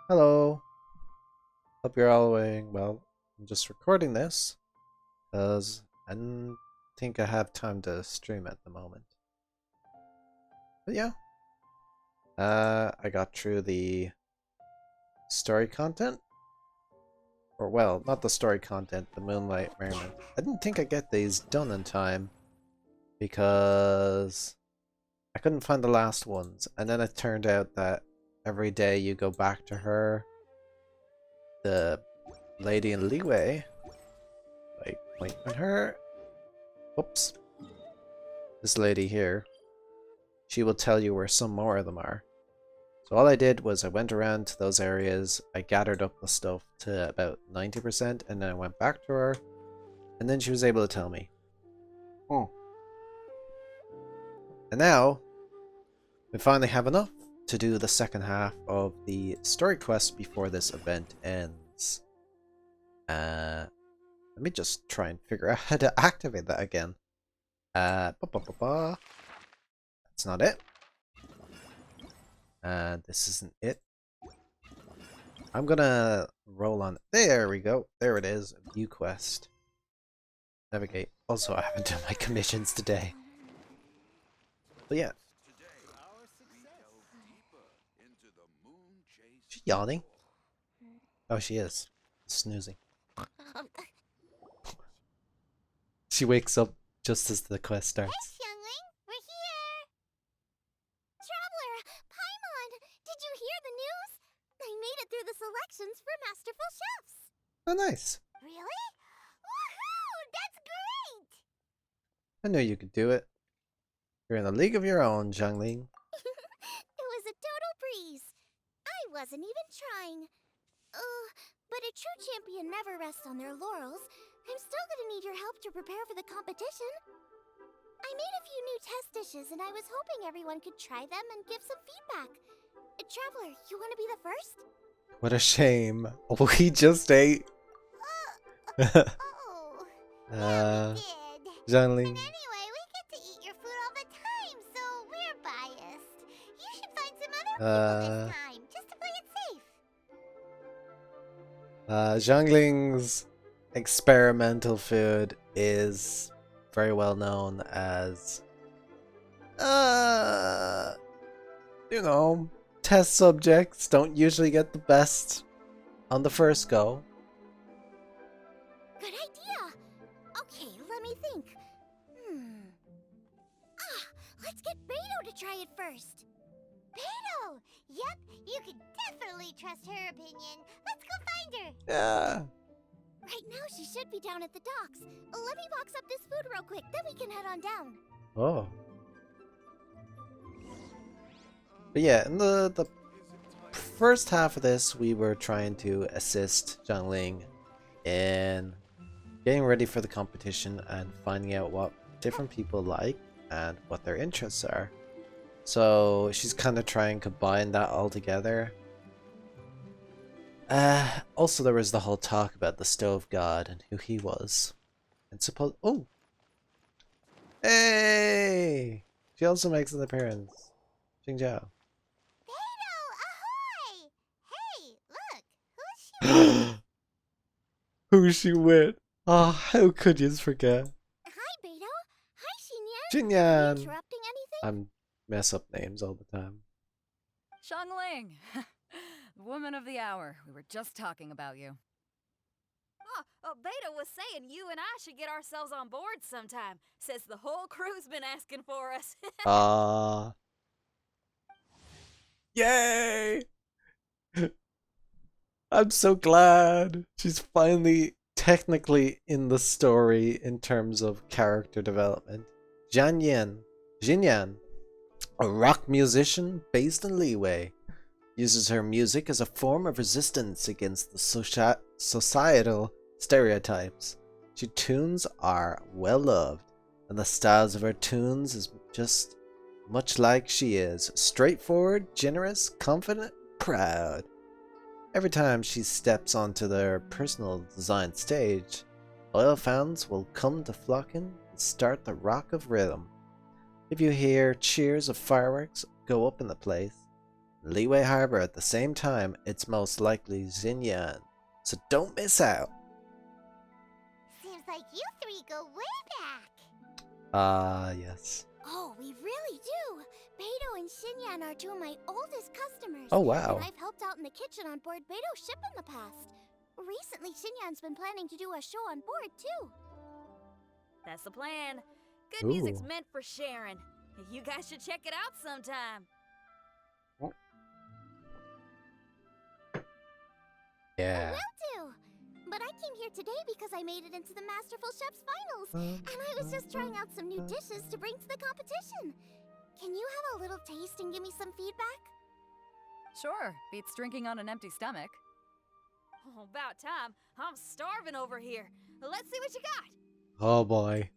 Hello. Hope you're all doing well. I'm just recording this because I don't think I have time to stream at the moment. But yeah, I got through the story content. Or well, not the story content, the Moonlight Merryment. I didn't think I'd get these done in time because I couldn't find the last ones. And then it turned out that every day you go back to her, the lady in Leeway. Wait on her. Oops. This lady here. She will tell you where some more of them are. So all I did was I went around to those areas, I gathered up the stuff to about 90%, and then I went back to her, and then she was able to tell me. Oh. And now, we finally have enough to do the second half of the story quest before this event ends. Let me just try and figure out how to activate that again. That's not it. This isn't it. I'm gonna roll on. There we go. There it is. View quest. Navigate. Also, I haven't done my commissions today. But yeah. She yawning? Oh, she is. Snoozing. She wakes up just as the quest starts. Hey, youngling, we're here! Traveler, Paimon, did you hear the news? I made it through the selections for Masterful Chefs! Oh, nice. Really? Woohoo! That's great! I knew you could do it. You're in a league of your own, Zhangling. It was a total breeze. I wasn't even trying. But a true champion never rests on their laurels. I'm still gonna need your help to prepare for the competition. I made a few new test dishes and I was hoping everyone could try them and give some feedback. Traveler, you want to be the first? What a shame. We just ate. Oh, yeah, we did. Zhangling. And anyway, we get to eat your food all the time, so we're biased. You should find some other people this time, just to play it safe. Zhangling's experimental food is very well known as, you know, test subjects don't usually get the best on the first go. Good idea. Okay, let me think. Let's get Beto to try it first. Beto! Yep, you can definitely trust her opinion. Let's go find her. Yeah. Right now, she should be down at the docks. Let me box up this food real quick, then we can head on down. Oh. But yeah, in the first half of this, we were trying to assist Zhangling in getting ready for the competition and finding out what different people like and what their interests are. So she's kind of trying to combine that all together. Also there was the whole talk about the stove god and who he was. And suppose hey! She also makes an appearance. Xingjiao. Beto, ahoy! Hey, look, who's she? Who's she with? Oh, how could you forget? Hi, Beto. Hi, Xinyan. Xinyan. Interrupting anything? I'm mess up names all the time. Xiangling, woman of the hour. We were just talking about you. Beta was saying you and I should get ourselves on board sometime. Says the whole crew's been asking for us. Yay! I'm so glad she's finally technically in the story in terms of character development. Jinyan, a rock musician based in Leeway, uses her music as a form of resistance against the societal stereotypes. Her tunes are well loved, and the styles of her tunes is just much like she is: straightforward, generous, confident, proud. Every time she steps onto their personal designed stage, loyal fans will come to flock in and start the rock of rhythm. If you hear cheers of fireworks go up in the place, Liyue Harbor at the same time, it's most likely Xinyan. So don't miss out. Seems like you three go way back. Yes. Oh, we really do. Beidou and Xinyan are two of my oldest customers. Oh, wow. And I've helped out in the kitchen on board Beidou's ship in the past. Recently, Xinyan's been planning to do a show on board, too. That's the plan. Good music's Ooh. meant for sharing. You guys should check it out sometime. Yeah. Will do. But I came here today because I made it into the Masterful Chef's finals. And I was just trying out some new dishes to bring to the competition. Can you have a little taste and give me some feedback? Sure, beats drinking on an empty stomach. Oh, about time. I'm starving over here. Let's see what you got. Oh boy.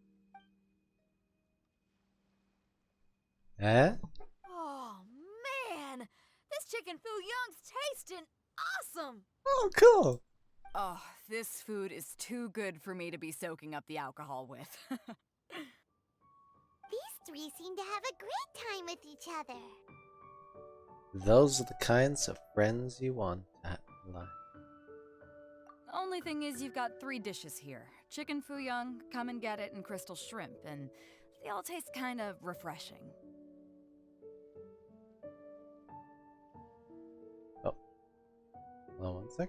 Eh? Oh, man. This chicken foo young's tasting awesome. Oh, cool. Oh, this food is too good for me to be soaking up the alcohol with. These three seem to have a great time with each other. Those are the kinds of friends you want at life. Only thing is you've got 3 dishes here. Chicken foo young, come and get it, and crystal shrimp, and they all taste kind of refreshing. Oh. Hold on one sec.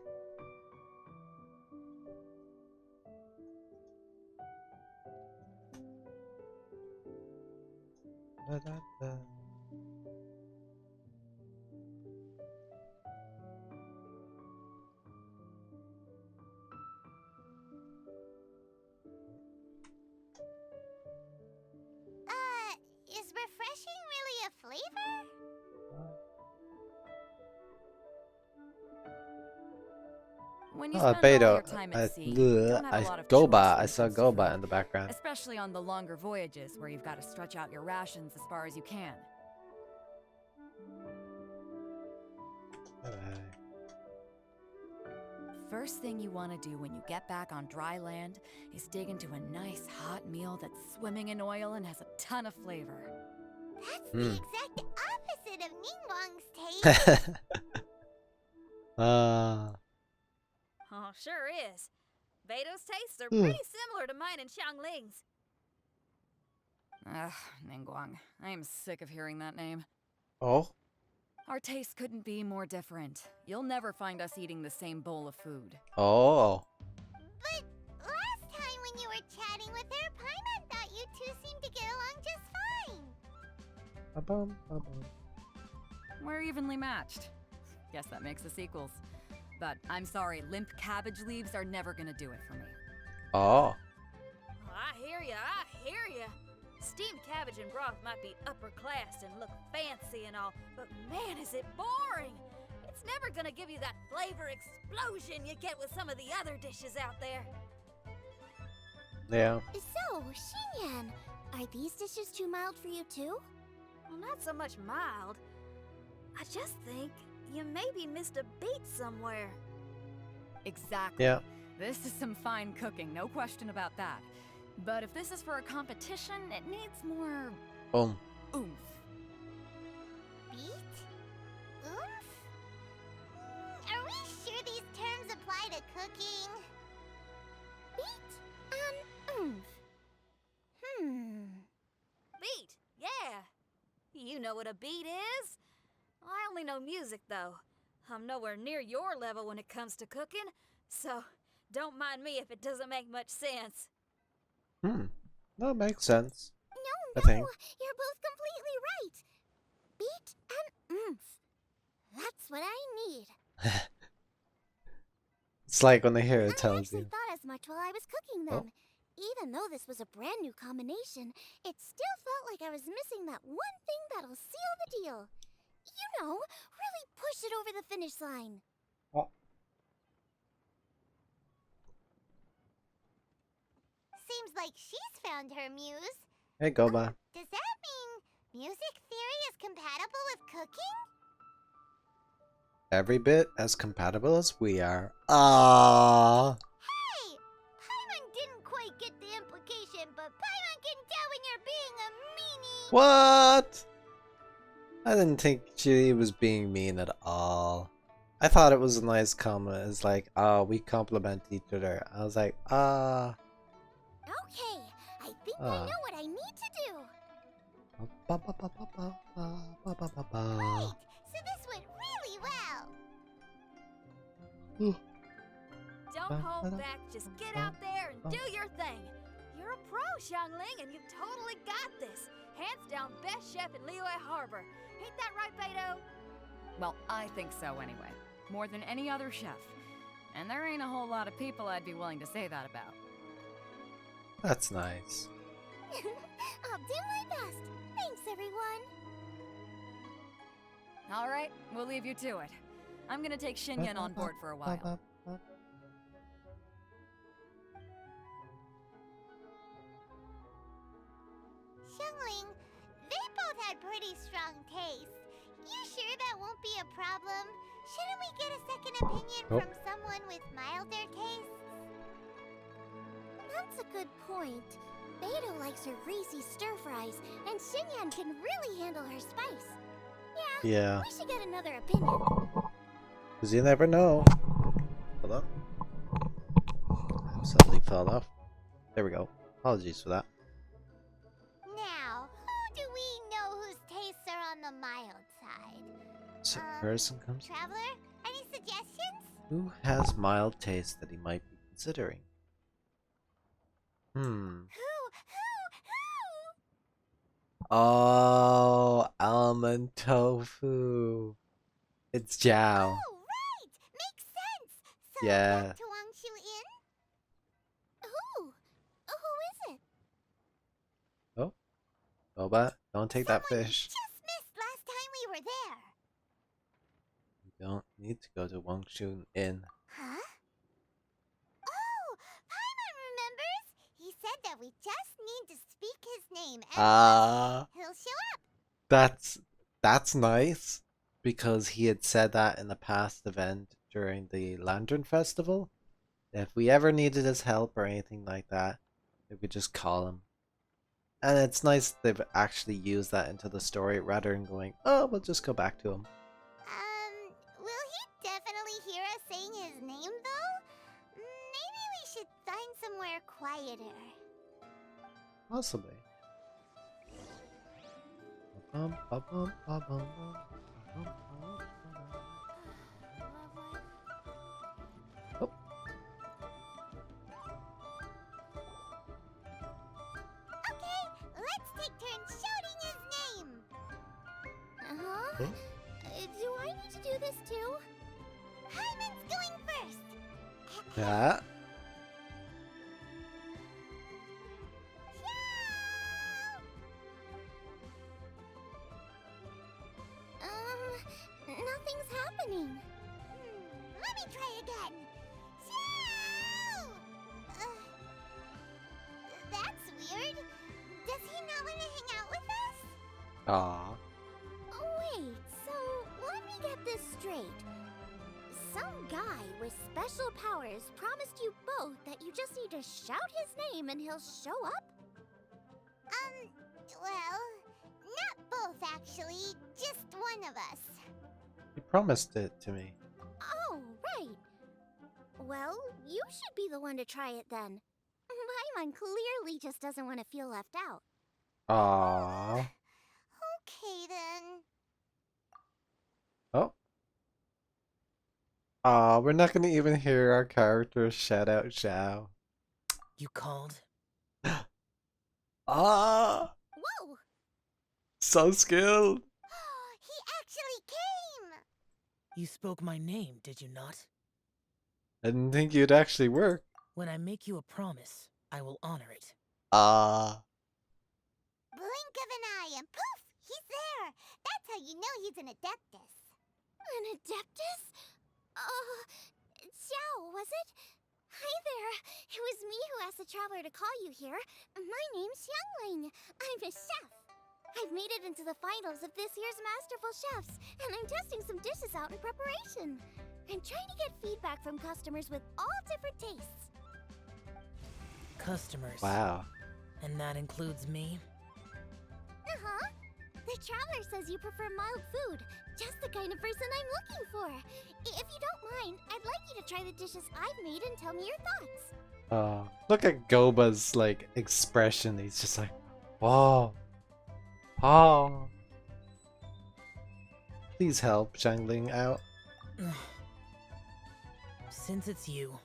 Da-da-da. Is refreshing really a flavor? When you Oh, spend all Beidou. your time at sea, you don't have a lot of Goba. choice when I it saw comes to Goba food, in the background. especially on the longer voyages where you've got to stretch out your rations as far as you can. Bye-bye. First thing you want to do when you get back on dry land is dig into a nice hot meal that's swimming in oil and has a ton of flavor. That's the Hmm. exact opposite of Ningguang's taste. Oh, sure is. Beidou's tastes are Hmm. pretty similar to mine and Xiangling's. Ugh, Ningguang. I am sick of hearing that name. Oh. Our tastes couldn't be more different. You'll never find us eating the same bowl of food. Oh. But last time when you were chatting with her, Paimon thought you two seemed to get along just fine. Ba-bum, ba-bum. We're evenly matched. Guess that makes us equals. But I'm sorry, limp cabbage leaves are never gonna do it for me. Oh. I hear ya, I hear ya. Steamed cabbage and broth might be upper class and look fancy and all, but man, is it boring! It's never gonna give you that flavor explosion you get with some of the other dishes out there. Yeah. So, Xinyan, are these dishes too mild for you too? Well, not so much mild. I just think you maybe missed a beat somewhere. Exactly. Yeah. This is some fine cooking, no question about that. But if this is for a competition, it needs more Boom. oomph. Beat? Oomph? Are we sure these terms apply to cooking? Beat and oomph. Beat, yeah. You know what a beat is? I only know music, though. I'm nowhere near your level when it comes to cooking, so don't mind me if it doesn't make much sense. That makes sense. No, I think. you're both completely right. Beat and oomph. That's what I need. It's like when they hear it I tells actually you. thought as much while I was cooking Oh. them. Even though this was a brand new combination, it still felt like I was missing that one thing that'll seal the deal. You know, really push it over the finish line. Oh. Seems like she's found her muse. Hey, Goba. Does that mean music theory is compatible with cooking? Every bit as compatible as we are. Ah. Hey! Paimon didn't quite get the implication, but Paimon can tell when you're being a meanie. What? I didn't think she was being mean at all. I thought it was a nice comment. It's like, oh, we compliment each other. I was like, ah. Okay, I think I Ah. know what I need to do. Ba, ba, ba, ba, ba, ba, ba, ba, ba, ba. Great! So this went really well. Ooh. Don't hold back, just get out there and do your thing. You're a pro, Xiangling, and you've totally got this. Hands down, best chef in Liyue Harbor. Ain't that right, Beto? Well, I think so anyway. More than any other chef. And there ain't a whole lot of people I'd be willing to say that about. That's nice. I'll do my best. Thanks, everyone. All right, we'll leave you to it. I'm gonna take Xinyan on board for a while. Xiangling, they both had pretty strong tastes. You sure that won't be a problem? Shouldn't we get a second opinion Oh. from someone with milder tastes? That's a good point. Beto likes her greasy stir fries, and Xinyan can really handle her spice. Yeah, Yeah, we should get another opinion. because you never know. Hold on. Suddenly fell off. There we go. Apologies for that. Now, who do we know whose tastes are on the mild side? So person comes. Traveler, any suggestions? Who has mild taste that he might be considering? Who? Oh, almond tofu. It's Jiao. Oh, right! Makes sense! So, Yeah. back to Wangshu Inn? Who? Who is it? Boba, don't take that Someone fish. we just missed last time we were there. You don't need to go to Wangshu Inn. Huh? Oh, Paimon remembers! He said that we just need to speak his name and he'll show up. That's nice because he had said that in the past event during the Lantern Festival. If we ever needed his help or anything like that, we could just call him. And it's nice they've actually used that into the story rather than going, oh, we'll just go back to him. Will he definitely hear us saying his name, though? Maybe we should find somewhere quieter. Possibly. Bum, bum, bum, bum, bum, bum, bum, bum, bum. Oh. Okay, let's take turns shouting his name. Uh-huh. Okay. Do I need to do this too? Hyman's going first. Yeah. Nothing's happening. Let me try again. Xiao! That's weird. Does he not want to hang out with us? Aw. Oh, wait, so let me get this straight. Some guy with special powers promised you both that you just need to shout his name and he'll show up? Well, not both actually, just one of us. You promised it to me. Oh, right. Well, you should be the one to try it then. Paimon clearly just doesn't want to feel left out. Aww. Okay then. Oh. Aw, we're not gonna even hear our characters shout out Xiao. You called? Ah, Whoa! so skilled. He actually came! You spoke my name, did you not? I didn't think you'd actually work. When I make you a promise, I will honor it. Ah, Blink of an eye and poof! He's there! That's how you know he's an Adeptus. An Adeptus? Xiao, was it? Hi there. It was me who asked the traveler to call you here. My name's Xiangling. I'm a chef. I've made it into the finals of this year's Masterful Chefs, and I'm testing some dishes out in preparation. I'm trying to get feedback from customers with all different tastes. Customers. wow. And that includes me? Uh-huh. The traveler says you prefer mild food. Just the kind of person I'm looking for. If you don't mind, I'd like you to try the dishes I've made and tell me your thoughts. Oh, look at Goba's like expression. He's just like, whoa. Oh. Please help Zhangling out. Since it's you,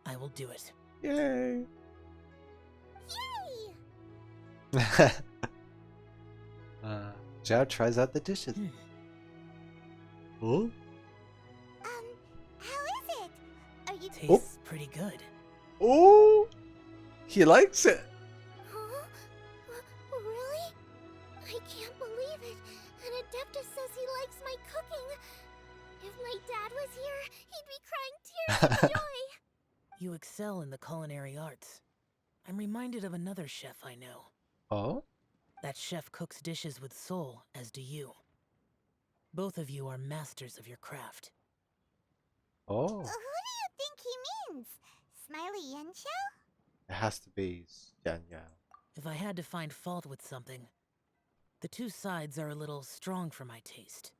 I will do it. Yay. Yay! Zhao tries out the dishes. Oh? How is it? Are you... Tastes pretty good. Oh! He likes it. Huh? Really? I can't believe it. An Adeptus says he likes my cooking. If my dad was here, he'd be crying tears of joy. You excel in the culinary arts. I'm reminded of another chef I know. Oh? That chef cooks dishes with soul, as do you. Both of you are masters of your craft. Oh. Who do you think he means? Smiley Yancho? It has to be Zhang Yao. If I had to find fault with something, the two sides are a little strong for my taste.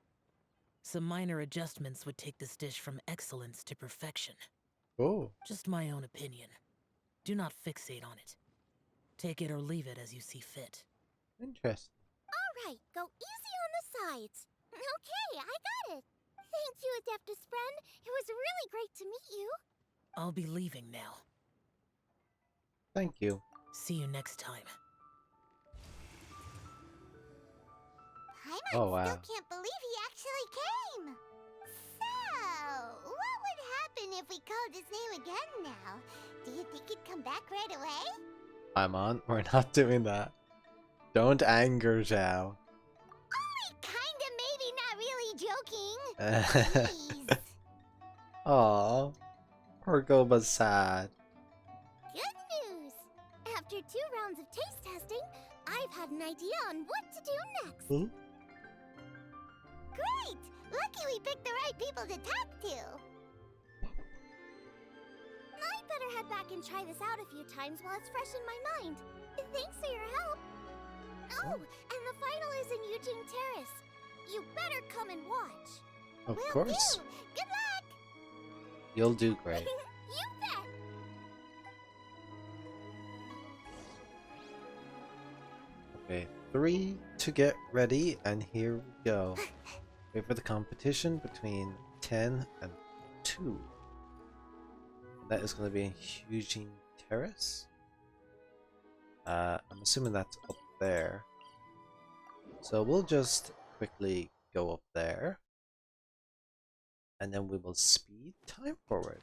Some minor adjustments would take this dish from excellence to perfection. Oh. Just my own opinion. Do not fixate on it. Take it or leave it as you see fit. Interesting. Alright, go easy on the sides. Okay, I got it. Thank you, Adeptus friend. It was really great to meet you. I'll be leaving now. Thank you. See you next time. Paimon Oh, wow. still can't believe he actually came. So, what would happen if we called his name again now? Do you think he'd come back right away? I'm on. We're not doing that. Don't anger Zhao. Kinda, maybe, not really joking. Please. Aw. Poor Goba's sad. Good news! After 2 rounds of taste testing, I've had an idea on what to do next. Hmm? Great! Lucky we picked the right people to talk to. I'd better head back and try this out a few times while it's fresh in my mind. Thanks for your help. Oh, and the final is in Eugene Terrace. You better come and watch. Of Will course. do. Good luck! You'll do great. You bet! Okay, 3 to get ready, and here we go. Wait for the competition between 10 and 2. That is going to be in Eugene Terrace. I'm assuming that's up there. So we'll just quickly go up there. And then we will speed time forward.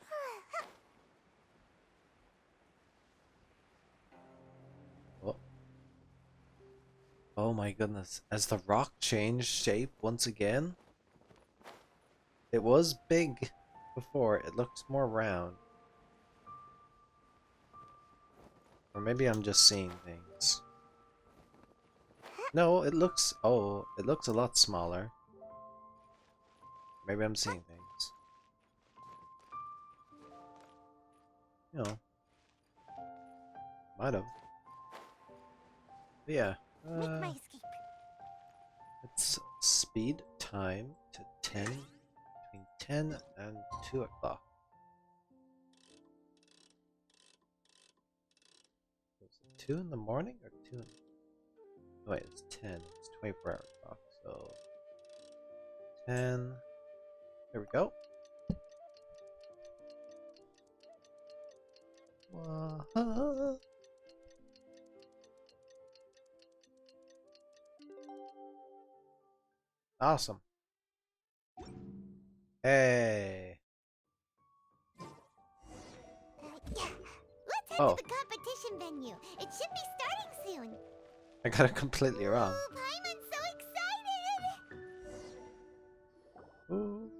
Oh. Oh my goodness. As the rock changed shape once again. It was big before. It looks more round. Or maybe I'm just seeing things. No, it looks... Oh, it looks a lot smaller. Maybe I'm seeing things. You know. Might have. But yeah. Make my escape. Let's speed time to 10. Between 10 and 2 o'clock. Was it 2 in the morning or 2 in... Oh, wait, it's 10. It's 24-hour clock, so... 10... There we go. Wah-ha. Awesome. Hey. Yeah. Let's head Oh. to the competition venue. It should be starting soon. I got it completely wrong. Oh, Paimon's so excited! Ooh.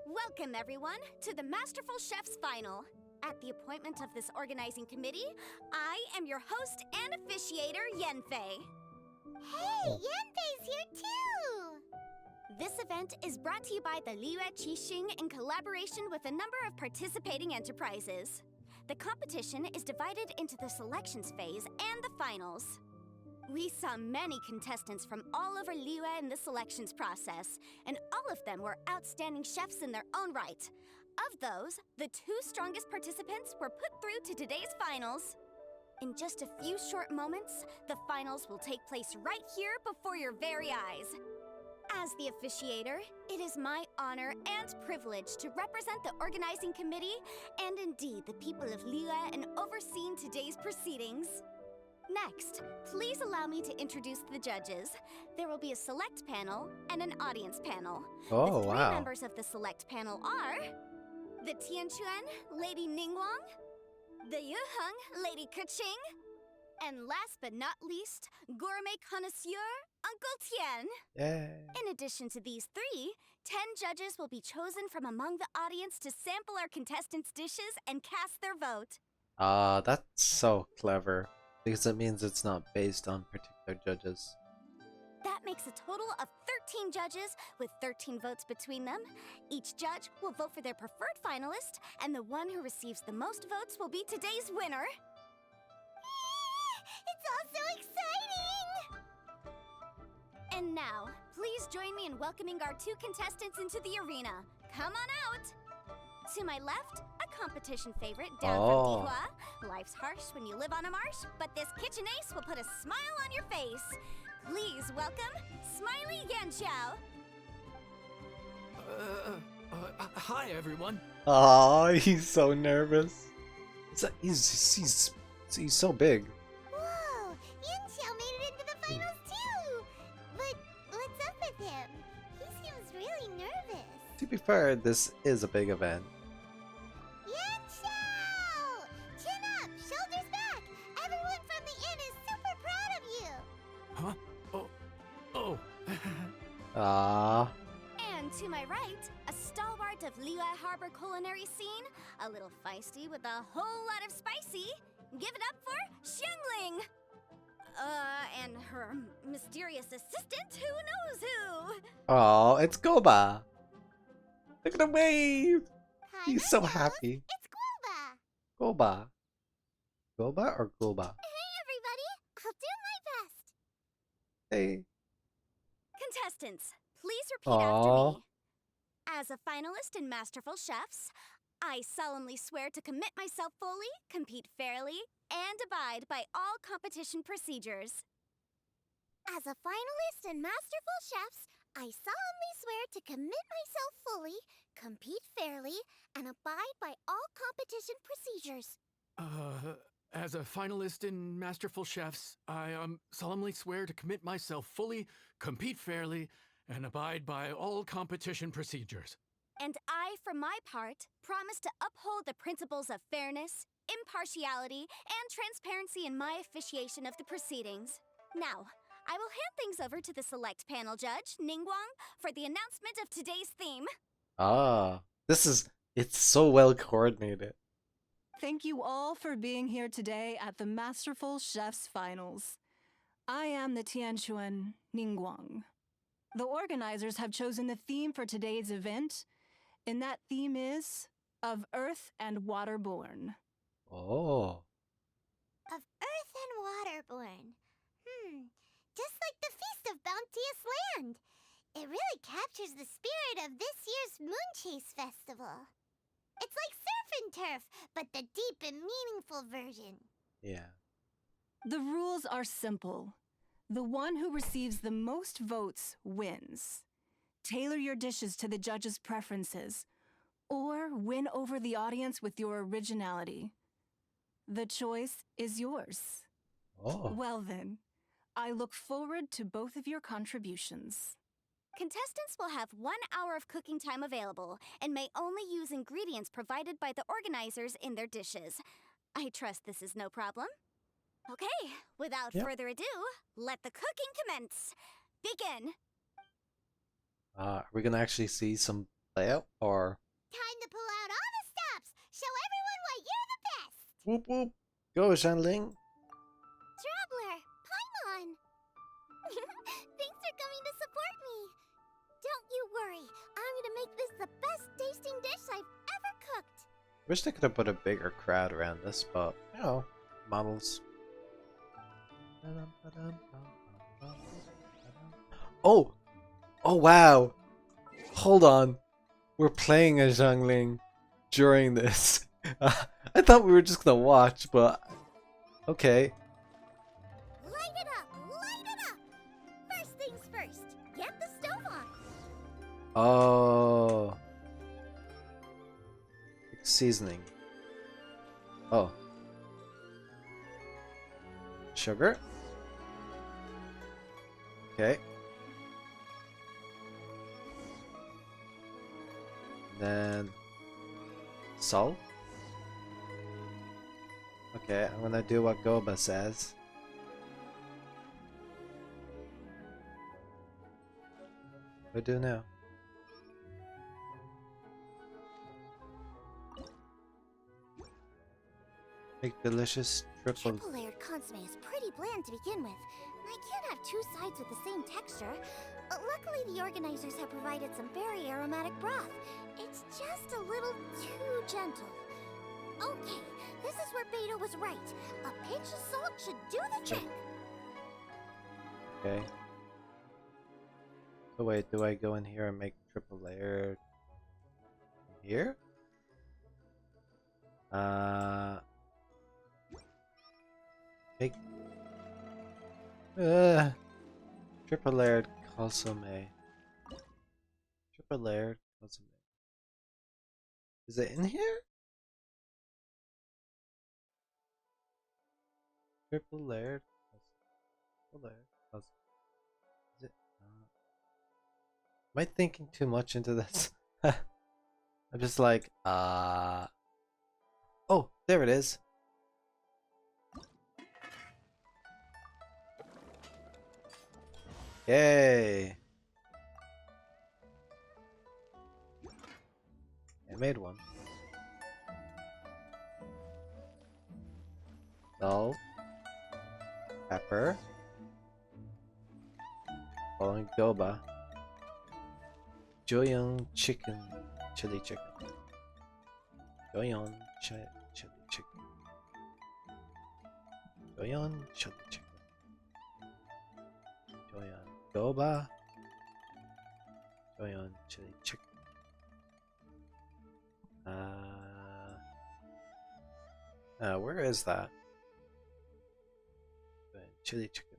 Welcome, everyone, to the Masterful Chef's Final. At the appointment of this organizing committee, I am your host and officiator, Yenfei. Hey, Yanfei's here too! This event is brought to you by the Liyue Qixing in collaboration with a number of participating enterprises. The competition is divided into the selections phase and the finals. We saw many contestants from all over Liyue in the selections process, and all of them were outstanding chefs in their own right. Of those, the 2 strongest participants were put through to today's finals. In just a few short moments, the finals will take place right here before your very eyes. As the officiator, it is my honor and privilege to represent the organizing committee and indeed the people of Liyue in overseeing today's proceedings. Next, please allow me to introduce the judges. There will be a select panel and an audience panel. Oh, The 3 wow. members of the select panel are the Tianquan, Lady Ningguang, the Yuheng, Lady Keqing, and last but not least, gourmet connoisseur, Uncle Tian. Yay. In addition to these 3, 10 judges will be chosen from among the audience to sample our contestants' dishes and cast their vote. That's so clever. Because it means it's not based on particular judges. That makes a total of 13 judges with 13 votes between them. Each judge will vote for their preferred finalist, and the one who receives the most votes will be today's winner. It's all so exciting! And now, please join me in welcoming our 2 contestants into the arena. Come on out! To my left, a competition favorite down Oh. from Dihua. Life's harsh when you live on a marsh, but this kitchen ace will put a smile on your face. Please welcome Smiley Yanxiao. Hi everyone. Oh, he's so nervous. He's so big. Whoa! Yunxiao made it into the finals too! But what's up with him? He seems really nervous. To be fair, this is a big event. Yunxiao! Chin up! Shoulders back! Everyone from the inn is super proud of you! Huh? Oh. Ah, And to my right, a stalwart of Liyue Harbor culinary scene, a little feisty with a whole lot of spicy. Give it up for Xiangling! And her mysterious assistant, who knows who? oh, it's Goba. Look at him wave. Hi, He's so Rhinos. happy. It's Guoba! Goba. Goba or Goba? Hey everybody! I'll do my best! Hey. Contestants, please repeat Aw. after me. As a finalist in Masterful Chefs, I solemnly swear to commit myself fully, compete fairly, and abide by all competition procedures. As a finalist in Masterful Chefs, I solemnly swear to commit myself fully, compete fairly, and abide by all competition procedures. As a finalist in Masterful Chefs, I solemnly swear to commit myself fully, compete fairly, and abide by all competition procedures. And I, for my part, promise to uphold the principles of fairness, impartiality, and transparency in my officiation of the proceedings. Now, I will hand things over to the select panel judge, Ningguang, for the announcement of today's theme. Ah, it's so well coordinated. Thank you all for being here today at the Masterful Chefs Finals. I am the Tianquan Ningguang. The organizers have chosen the theme for today's event, and that theme is of Earth and Waterborn. Oh. Of earth and waterborn. Just like the Feast of Bounteous Land. It really captures the spirit of this year's Moon Chase Festival. It's like surf and turf, but the deep and meaningful version. Yeah. The rules are simple. The one who receives the most votes wins. Tailor your dishes to the judges' preferences, or win over the audience with your originality. The choice is yours. Oh. Well then, I look forward to both of your contributions. Contestants will have 1 hour of cooking time available and may only use ingredients provided by the organizers in their dishes. I trust this is no problem. Okay, without Yep. further ado, let the cooking commence. Begin. Are we gonna actually see some layout or Time to pull out all the stops. Show everyone why you're the best. whoop whoop? Go, Shanling. Traveler, Paimon. Thanks for coming to support me. Don't you worry. I'm gonna make this the best tasting dish I've ever cooked. Wish they could have put a bigger crowd around this, but you know, models. Oh! Oh wow! Hold on. We're playing a Xiangling during this. I thought we were just gonna watch, but okay. Light it up! Light it up! First things first, get the stove on. Oh. Seasoning. Oh. Sugar? Okay. Then salt. Okay, I'm gonna do what Goba says. What do I do now? Make delicious triple. Triple layered consomme is pretty bland to begin with. I can't have two sides with the same texture. Luckily, the organizers have provided some very aromatic broth. It's just a little too gentle. Okay, this is where Beto was right. A pinch of salt should do the trick. Okay. So wait, do I go in here and make triple layered here? Make triple layered consomme. Triple layered consomme. Is it in here? Triple layered. Triple layered consomme. Is it? Am I thinking too much into this? I'm just like, oh, there it is. Yay! I made one. Salt, pepper, following Goba, Joyoung chicken, chili chicken, Joyoung chili chicken, Joyoung chili chicken, Joyoung Goba, Joyoung chili chicken. Where is that? Chili chicken.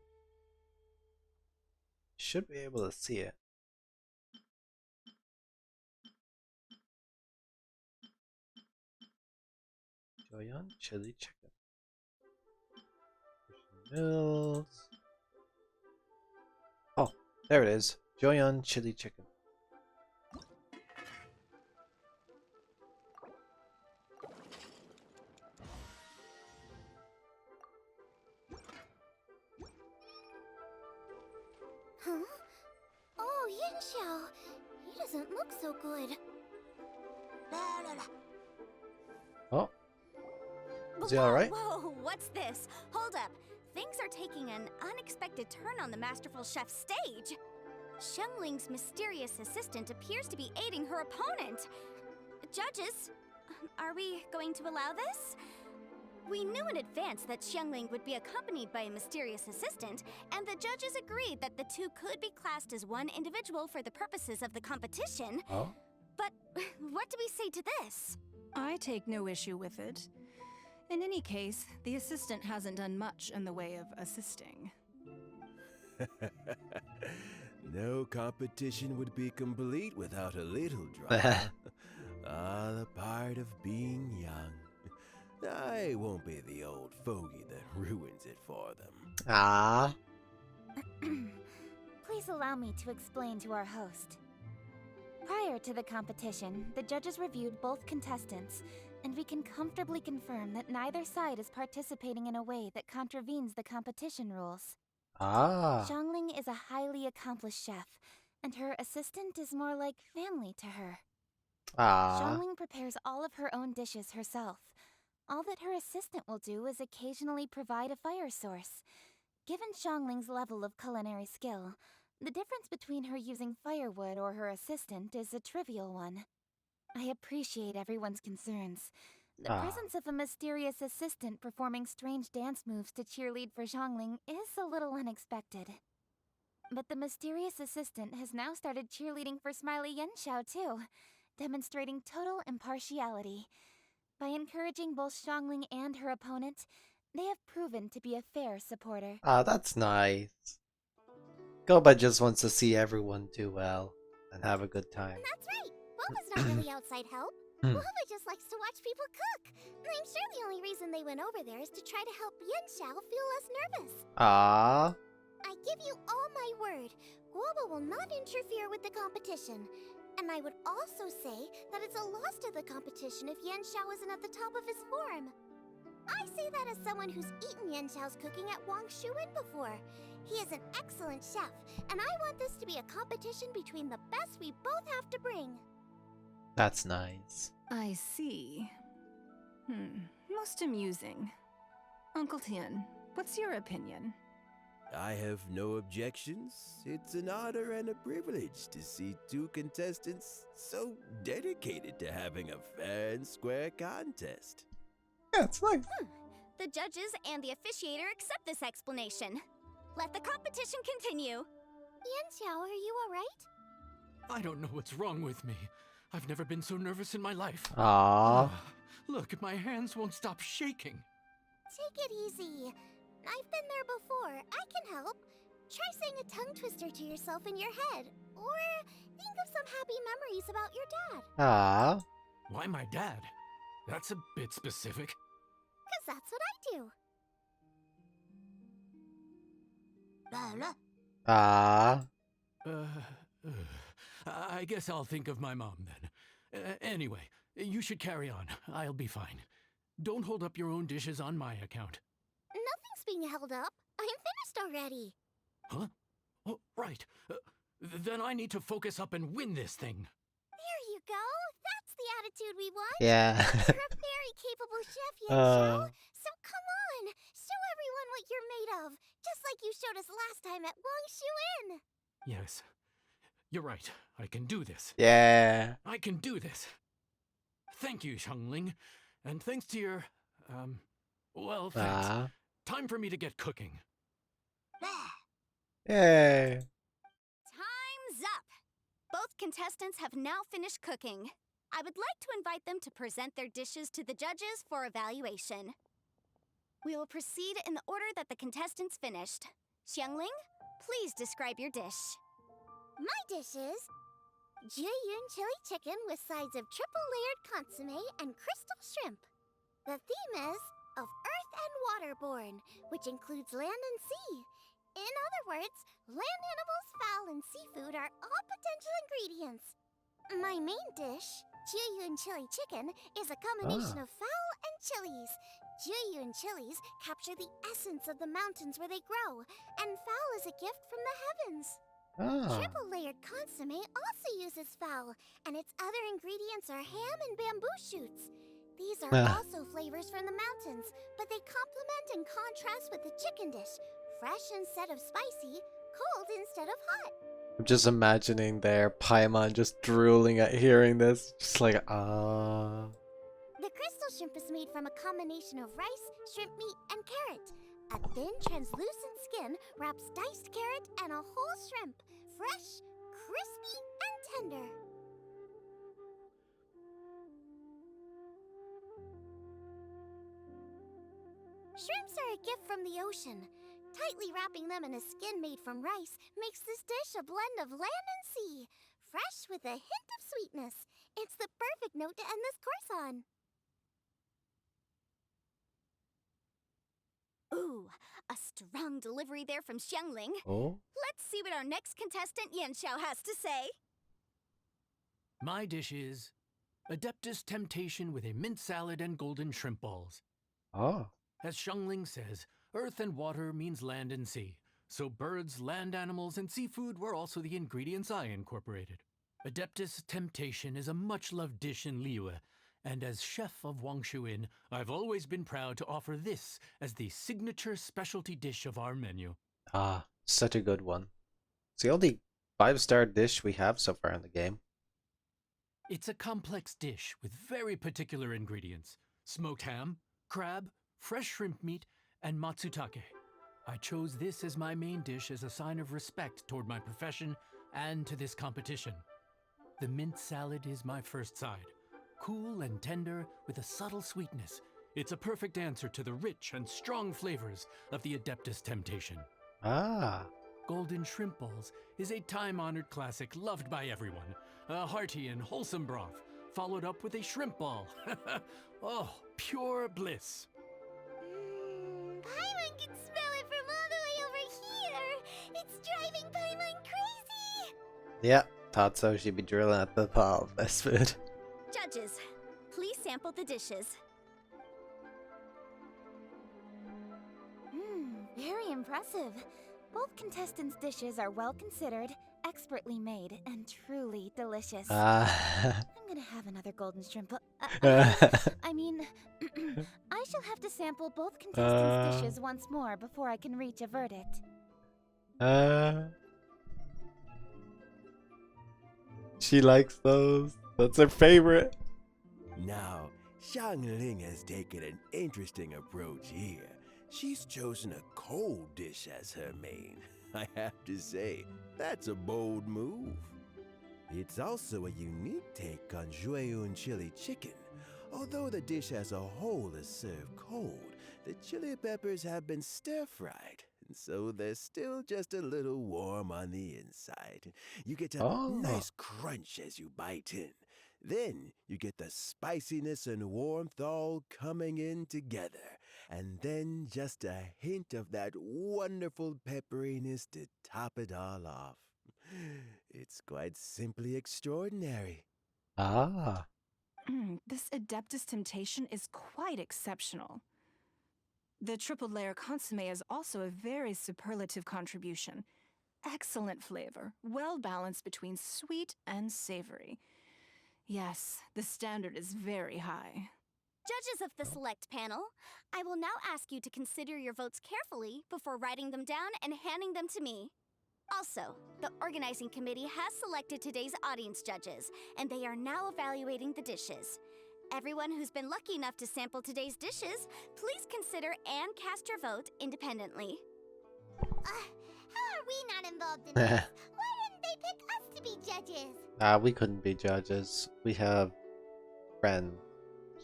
Should be able to see it. Joyoung chili chicken. Noodles. Oh, there it is. Joyoung chili chicken. Huh? Oh, Yin He doesn't look so good. Oh. Is he alright? Whoa, what's this? Hold up. Things are taking an unexpected turn on the Masterful Chef's stage. Xiangling's mysterious assistant appears to be aiding her opponent. Judges, are we going to allow this? We knew in advance that Xiangling would be accompanied by a mysterious assistant, and the judges agreed that the two could be classed as one individual for the purposes of the competition. Oh? But what do we say to this? I take no issue with it. In any case, the assistant hasn't done much in the way of assisting. No competition would be complete without a little drama. The part of being young. I won't be the old fogey that ruins it for them. Ah. Please allow me to explain to our host. Prior to the competition, the judges reviewed both contestants, and we can comfortably confirm that neither side is participating in a way that contravenes the competition rules. Ah. Xiangling is a highly accomplished chef, and her assistant is more like family to her. Ah. Xiangling prepares all of her own dishes herself. All that her assistant will do is occasionally provide a fire source. Given Xiangling's level of culinary skill, the difference between her using firewood or her assistant is a trivial one. I appreciate everyone's concerns, The Ah. presence of a mysterious assistant performing strange dance moves to cheerlead for Zhongling is a little unexpected. But the mysterious assistant has now started cheerleading for Smiley Yenshao too, demonstrating total impartiality. By encouraging both Zhongling and her opponent, they have proven to be a fair supporter. Ah, that's nice. Goba just wants to see everyone do well and have a good time. That's right! Boba's not really outside help. Boba just likes to watch people cook. I'm sure the only reason they went over there is to try to help Yenshao feel less nervous. Ah. I give you all my word, Guoba will not interfere with the competition. And I would also say that it's a loss to the competition if Yenshao isn't at the top of his form. I say that as someone who's eaten Yenshao's cooking at Wang Shuin before. He is an excellent chef, and I want this to be a competition between the best we both have to bring. That's nice. I see. Most amusing. Uncle Tian, what's your opinion? I have no objections. It's an honor and a privilege to see two contestants so dedicated to having a fair and square contest. Yeah, it's nice. The judges and the officiator accept this explanation. Let the competition continue. Yenshao, are you alright? I don't know what's wrong with me. I've never been so nervous in my life. Ah. Look, my hands won't stop shaking. Take it easy. I've been there before. I can help. Try saying a tongue twister to yourself in your head. Or think of some happy memories about your dad. Ah. Why my dad? That's a bit specific. Because that's what I do. Ah. I guess I'll think of my mom then. Anyway, you should carry on. I'll be fine. Don't hold up your own dishes on my account. Nothing's being held up. I'm finished already. Huh? Oh, right. Then I need to focus up and win this thing. There you go. That's the attitude we want. Yeah. You're a very capable chef, Yenshao. So come on, show everyone what you're made of. Just like you showed us last time at Wang Shuin. Yes. You're right. I can do this. Yeah. I can do this. Thank you, Zhongling. And thanks to your, well, thanks. Ah. Time for me to get cooking. Yay. Time's up! Both contestants have now finished cooking. I would like to invite them to present their dishes to the judges for evaluation. We will proceed in the order that the contestants finished. Xiangling, please describe your dish. My dish is Juyun chili chicken with sides of triple layered consomme and crystal shrimp. The theme is of earth and waterborne, which includes land and sea. In other words, land animals, fowl, and seafood are all potential ingredients. My main dish, Juyun chili chicken, is a combination of fowl and chilies. Juyun chilies capture the essence of the mountains where they grow, and fowl is a gift from the heavens. Ah. Triple layered consomme also uses fowl, and its other ingredients are ham and bamboo shoots. These are also flavors from the mountains, but they complement and contrast with the chicken dish, fresh instead of spicy, cold instead of hot. I'm just imagining their Paimon just drooling at hearing this. Just like, ah. The crystal shrimp is made from a combination of rice, shrimp meat, and carrot. A thin, translucent skin wraps diced carrot and a whole shrimp, fresh, crispy, and tender. Shrimps are a gift from the ocean. Tightly wrapping them in a skin made from rice makes this dish a blend of land and sea, fresh with a hint of sweetness. It's the perfect note to end this course on. Ooh, a strong delivery there from Xiangling. Oh? Let's see what our next contestant Yenshao has to say. My dish is Adeptus Temptation with a mint salad and golden shrimp balls. Oh. As Zhongling says, earth and water means land and sea. So birds, land animals, and seafood were also the ingredients I incorporated. Adeptus Temptation is a much-loved dish in Liyue, and as chef of Wang Shuin, I've always been proud to offer this as the signature specialty dish of our menu. Ah, such a good one. It's the only 5-star dish we have so far in the game. It's a complex dish with very particular ingredients. smoked ham, crab, fresh shrimp meat, and matsutake. I chose this as my main dish as a sign of respect toward my profession and to this competition. The mint salad is my first side. Cool and tender with a subtle sweetness. It's a perfect answer to the rich and strong flavors of the Adeptus Temptation. Ah. Golden shrimp balls is a time-honored classic loved by everyone. A hearty and wholesome broth, followed up with a shrimp ball. Oh, pure bliss. Paimon can smell it from all the way over here. It's driving Paimon crazy. Yeah, thought so. She'd be drilling at the pile of best food. Judges, please sample the dishes. Very impressive. Both contestants' dishes are well considered, expertly made, and truly delicious. I'm gonna have another golden shrimp. I mean, I shall have to sample both contestants' dishes once more before I can reach a verdict. She likes those. That's her favorite. Now, Xiangling has taken an interesting approach here. She's chosen a cold dish as her main. I have to say, that's a bold move. It's also a unique take on Jueyun chili chicken. Although the dish as a whole is served cold, the chili peppers have been stir-fried, and so they're still just a little warm on the inside. You get a nice crunch as you bite in. Then you get the spiciness and warmth all coming in together. And then just a hint of that wonderful pepperiness to top it all off. It's quite simply extraordinary. Ah. This Adeptus Temptation is quite exceptional. The triple layer consomme is also a very superlative contribution. Excellent flavor, well balanced between sweet and savory. Yes, the standard is very high. Judges of the select panel, I will now ask you to consider your votes carefully before writing them down and handing them to me. Also, the organizing committee has selected today's audience judges, and they are now evaluating the dishes. Everyone who's been lucky enough to sample today's dishes, please consider and cast your vote independently. How are we not involved in this? Why didn't they pick us to be judges? We couldn't be judges. We have friends.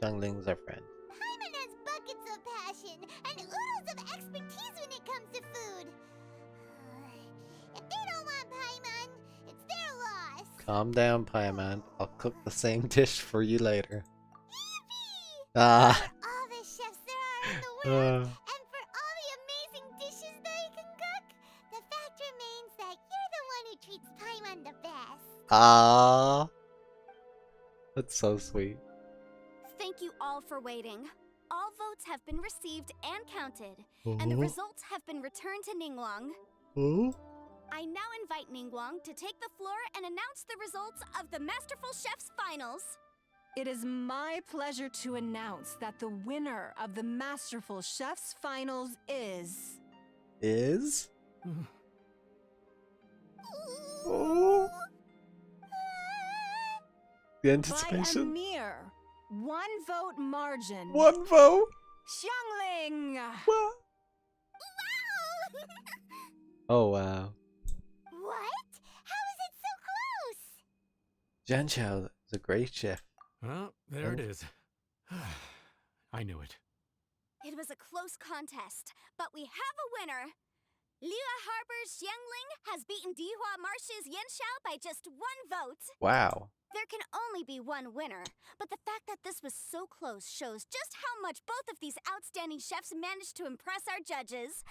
Xiangling's our friend. Paimon has buckets of passion and oodles of expertise when it comes to food. If they don't want Paimon, it's their loss. Calm down, Paimon. I'll cook the same dish for you later. Yippee! Ah. For all the chefs there are in the world, and for all the amazing dishes they can cook, the fact remains that you're the one who treats Paimon the best. Ah. That's so sweet. Thank you all for waiting. All votes have been received and counted, and the results have been returned to Ningguang. I now invite Ningguang to take the floor and announce the results of the Masterful Chef's Finals. It is my pleasure to announce that the winner of the Masterful Chef's Finals is... Is? The by a anticipation? mere 1 vote margin. 1 vote? Xiangling! What? Oh wow. What? How is it so close? Zhanqiao is a great chef. Well, there it is. I knew it. It was a close contest, but we have a winner. Liyue Harbor's Xiangling has beaten Dihua Marsh's Yanxiao by just 1 vote. Wow. There can only be 1 winner, but the fact that this was so close shows just how much both of these outstanding chefs managed to impress our judges.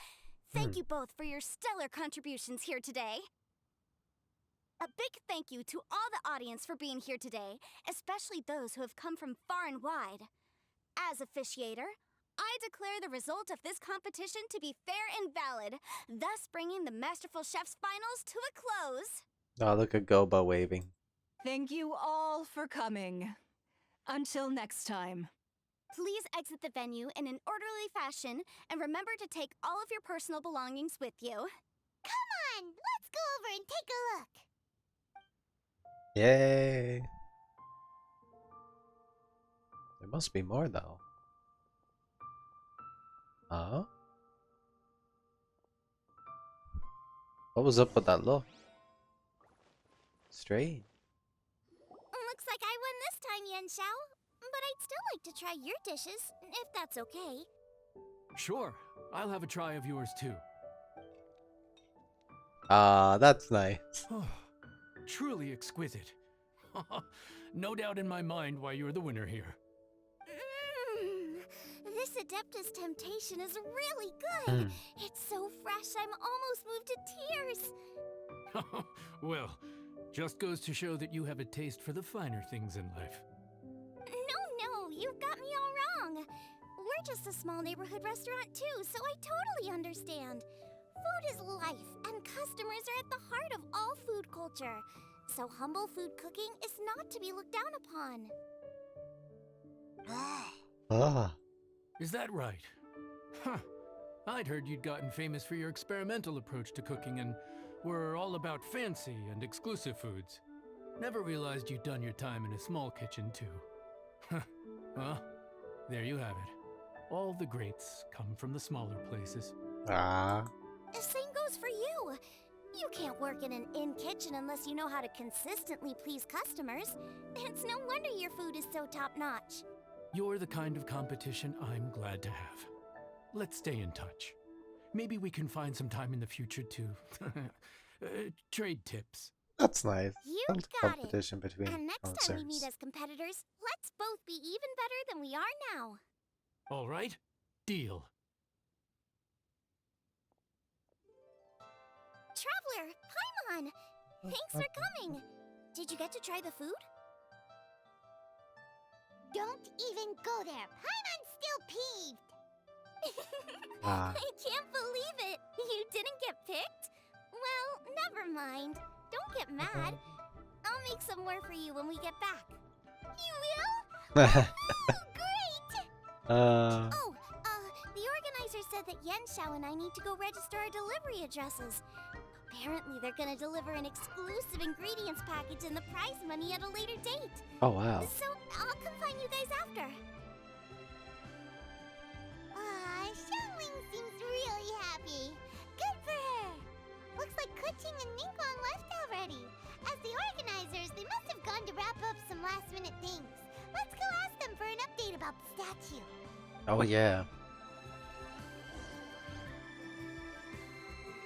Thank you both for your stellar contributions here today. A big thank you to all the audience for being here today, especially those who have come from far and wide. As officiator, I declare the result of this competition to be fair and valid, thus bringing the Masterful Chef's Finals to a close. Oh, look at Goba waving. Thank you all for coming. Until next time. Please exit the venue in an orderly fashion, and remember to take all of your personal belongings with you. Come on, let's go over and take a look. Yay. There must be more though. Oh? What was up with that look? Strange. Looks like I won this time, Yen Xiao. But I'd still like to try your dishes, if that's okay. Sure, I'll have a try of yours too. Ah, that's nice. Truly exquisite. No doubt in my mind why you're the winner here. This Adeptus Temptation is really good. It's so fresh, I'm almost moved to tears. Well, just goes to show that you have a taste for the finer things in life. No, you've got me all wrong. We're just a small neighborhood restaurant too, so I totally understand. Food is life, and customers are at the heart of all food culture. So humble food cooking is not to be looked down upon. Ah. Is that right? Huh. I'd heard you'd gotten famous for your experimental approach to cooking and were all about fancy and exclusive foods. Never realized you'd done your time in a small kitchen too. Well, there you have it. All the greats come from the smaller places. Ah. The same goes for you. You can't work in an inn kitchen unless you know how to consistently please customers. It's no wonder your food is so top-notch. You're the kind of competition I'm glad to have. Let's stay in touch. Maybe we can find some time in the future to trade tips. That's nice. You That's got competition it. between And next time we meet concerts. as competitors, let's both be even better than we are now. All right? Deal. Traveler, Paimon! Thanks for coming. Did you get to try the food? Don't even go there. Paimon's still peeved. Ah. I can't believe it. You didn't get picked? Well, never mind. Don't get mad. I'll make some more for you when we get back. You will? Oh, great! The organizer said that Yen Xiao and I need to go register our delivery addresses. Apparently, they're gonna deliver an exclusive ingredients package and the prize money at a later date. Oh, wow. So, I'll come find you guys after. Xiangling seems really happy. Good for her. Looks like Kuching and Ningguang left already. As the organizers, they must have gone to wrap up some last-minute things. Let's go ask them for an update about the statue. Oh, yeah.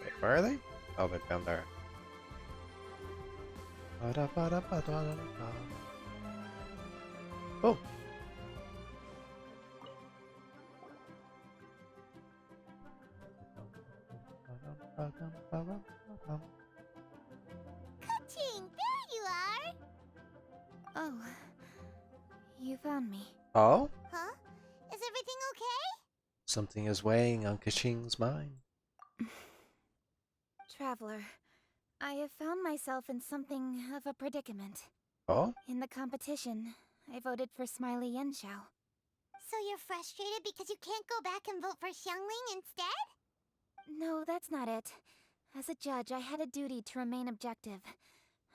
Wait, where are they? Oh, they're down there. Oh! Kuching, there you are! Oh, you found me. Oh? Huh? Is everything okay? Something is weighing on Kaching's mind. Traveler, I have found myself in something of a predicament. Oh? In the competition, I voted for Smiley Yenshao. So you're frustrated because you can't go back and vote for Xiangling instead? No, that's not it. As a judge, I had a duty to remain objective.